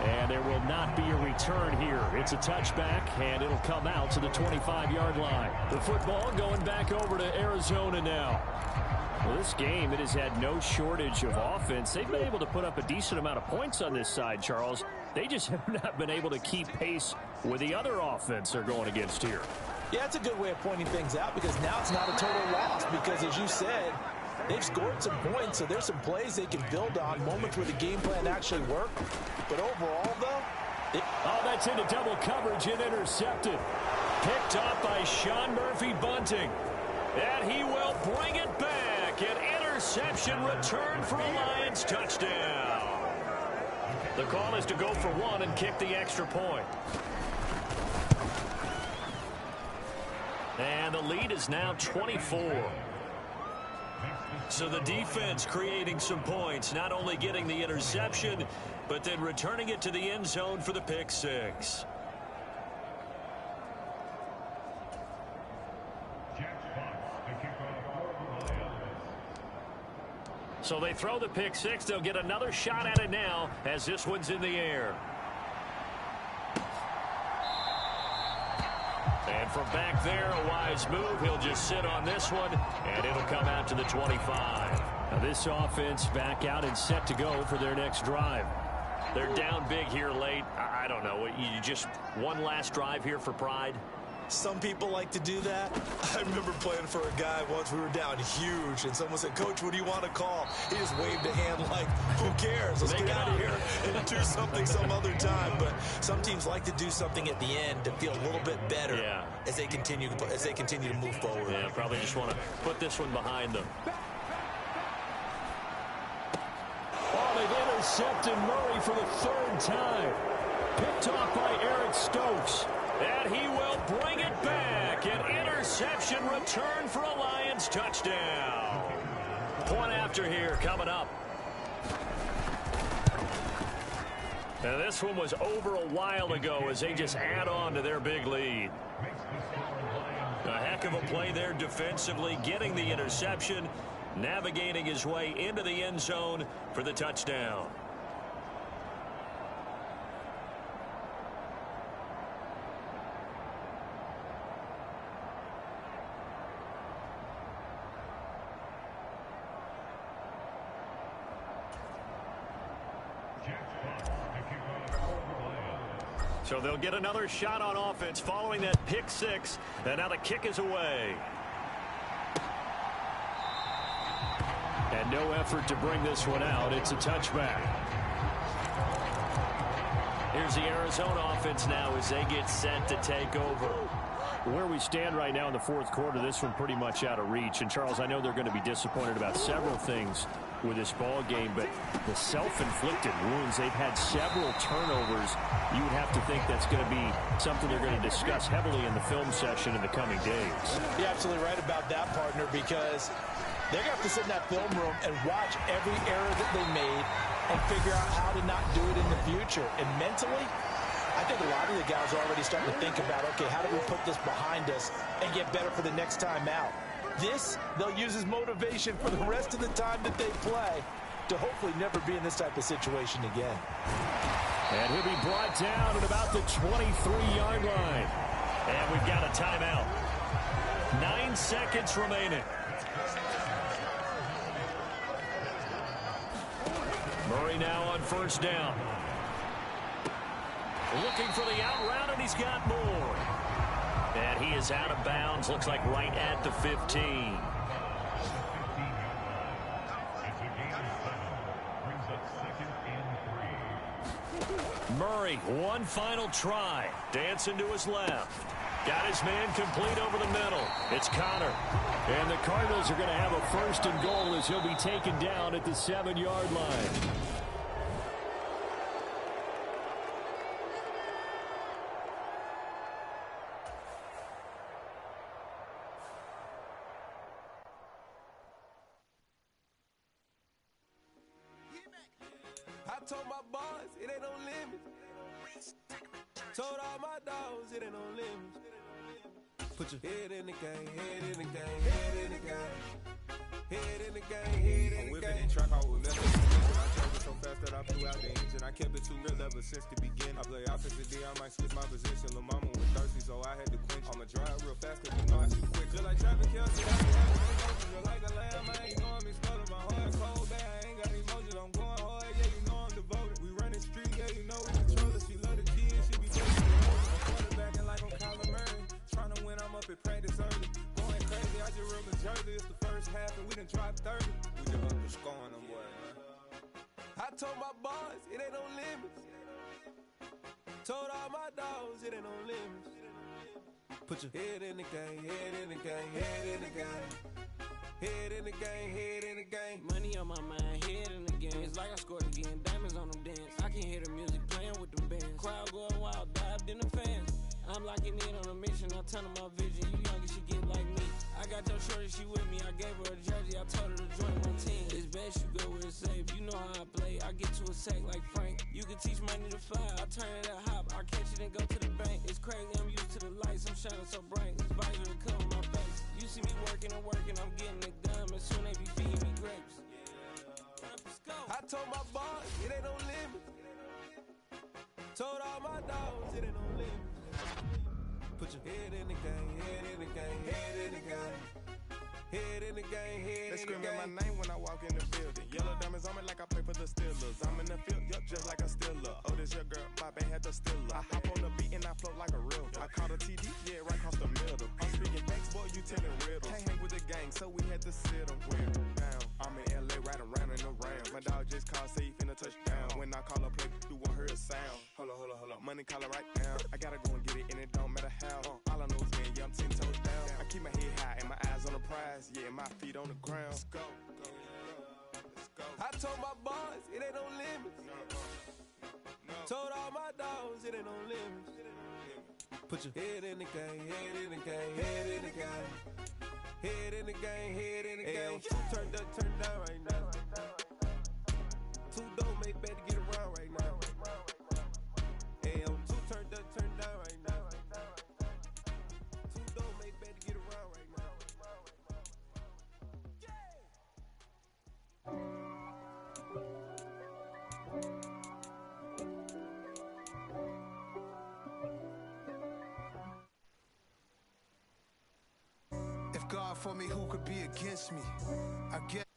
And there will not be a return here. It's a touchback, and it'll come out to the 25-yard line. The football going back over to Arizona now. Well, this game, it has had no shortage of offense. They've been able to put up a decent amount of points on this side, Charles. They just have not been able to keep pace with the other offense they're going against here. Yeah, it's a good way of pointing things out because now it's not a total loss because, as you said, they've scored some points, so there's some plays they can build on, moments where the game plan actually worked. But overall, though, oh, that's into double coverage and intercepted. Picked up by Sean Murphy-Bunting. And he will bring it back. An interception return for a Lions touchdown. The call is to go for one and kick the extra point. And the lead is now 24. So the defense creating some points, not only getting the interception, but then returning it to the end zone for the pick six. So they throw the pick six. They'll get another shot at it now as this one's in the air. And from back there, a wise move. He'll just sit on this one, and it'll come out to the 25. Now this offense back out and set to go for their next drive. They're down big here late. I don't know. You just one last drive here for pride? Some people like to do that. I remember playing for a guy once. We were down huge, and someone said, "Coach, what do you want to call?" He just waved a hand like, who cares? Let's get out of here and do something some other time. But some teams like to do something at the end to feel a little bit better as they continue to move forward. Yeah, probably just want to put this one behind them. Oh, they've intercepted Murray for the third time. Picked off by Eric Stokes. And he will bring it back. An interception return for a Lions touchdown. Point after here coming up. And this one was over a while ago as they just add on to their big lead. A heck of a play there defensively, getting the interception, navigating his way into the end zone for the touchdown. So they'll get another shot on offense following that pick six. And now the kick is away. And no effort to bring this one out. It's a touchback. Here's the Arizona offense now as they get set to take over. Where we stand right now in the fourth quarter, this one pretty much out of reach. And, Charles, I know they're going to be disappointed about several things with this ball game, but the self-inflicted wounds, they've had several turnovers. You would have to think that's going to be something they're going to discuss heavily in the film session in the coming days. You're absolutely right about that, partner, because they're going to have to sit in that film room and watch every error that they made and figure out how to not do it in the future. And mentally, I think a lot of the guys are already starting to think about, okay, how do we put this behind us and get better for the next time out? This, they'll use as motivation for the rest of the time that they play to hopefully never be in this type of situation again. And he'll be brought down at about the 23-yard line. And we've got a timeout. 9 seconds remaining. Murray now on first down. Looking for the out route, and he's got more. And he is out of bounds. Looks like right at the 15. Murray, one final try. Dancing to his left. Got his man complete over the middle. It's Connor. And the Cardinals are going to have a 1st and goal as he'll be taken down at the 7-yard line. I told my boys it ain't no limits. Told all my dogs it ain't no limits. Put your head in the game, head in the game, head in the game. Head in the game, head in the game. Whipping and track out with metal suspension. I traveled so fast that I blew out the engine. I kept it too real ever since the beginning. I play offensive D, I might switch my position. Lil' mama was thirsty, so I had to quench. I'ma drive real fast, cause you know I shoot quick. Just like traffic Kelsey, I be having emotions. Just like a lamb, I ain't know I'm exploding. My heart cold, bad, I ain't got emotions. I'm going hard, yeah, you know I'm devoted. We running street, yeah, you know we control it. She love the kids, she be taking the hoes. I'm quarterbacking like I'm Kyler Murray. Trying to win, I'm up at practice early. Going crazy, I just real the jersey. It's the first half, and we done dropped 30. We just underscoring them, boy, man. I told my boys it ain't no limits. Told all my dogs it ain't no limits. Put your head in the game, head in the game, head in the game. Head in the game, head in the game. Money on my mind, head in the game. It's like I scored again, diamonds on them dance. I can hear the music playing with them bands. Crowd going wild, dived in the fans. I'm locking in on a mission, I tell her my vision. You young and she get like me. I got your shorty, she with me. I gave her a jersey, I told her to join my team. It's best you go where it's safe. You know how I play. I get to a sack like Frank. You can teach money to fly. I turn it a hop. I catch it and go to the bank. It's crazy, I'm used to the lights. I'm shining so bright. This visor to cover my face. You see me working and working. I'm getting it done. And soon they be feeding me grapes. I told my boys it ain't no limits. Told all my dogs it ain't no limits. Put your head in the game, head in the game, head in the game. Head in the game, head in the game. They screaming my name when I walk in the building. Yellow diamonds on me like I play for the Steelers. I'm in the field, yup, just like a Steeler. Oh, this your girl, my band had the Steeler. I hop on the beat and I float like a river. I caught a TD, yeah, right across the middle. I'm speaking thanks, boy, you telling riddles. Can't hang with the gang, so we had to sit them well down. I'm in LA, right around in the round. My dog just called, say he finna touchdown. When I call a play, you won't hear a sound. Hold up. Money calling right now. I gotta go and get it, and it don't matter how. All I know is man, yeah, I'm 10 toes down. I keep my head high and my eyes on the prize. Yeah, my feet on the ground. Let's go. I told my boys it ain't no limits. Told all my dogs it ain't no limits. Put your head in the game, head in the game, head in the game. Head in the game, head in the game. Turned up, turned down right now. Too dope, make better get around right now. Hey, I'm too turned up, turned down right now. Too dope, make better get around right now. If God for me, who could be against me? I guess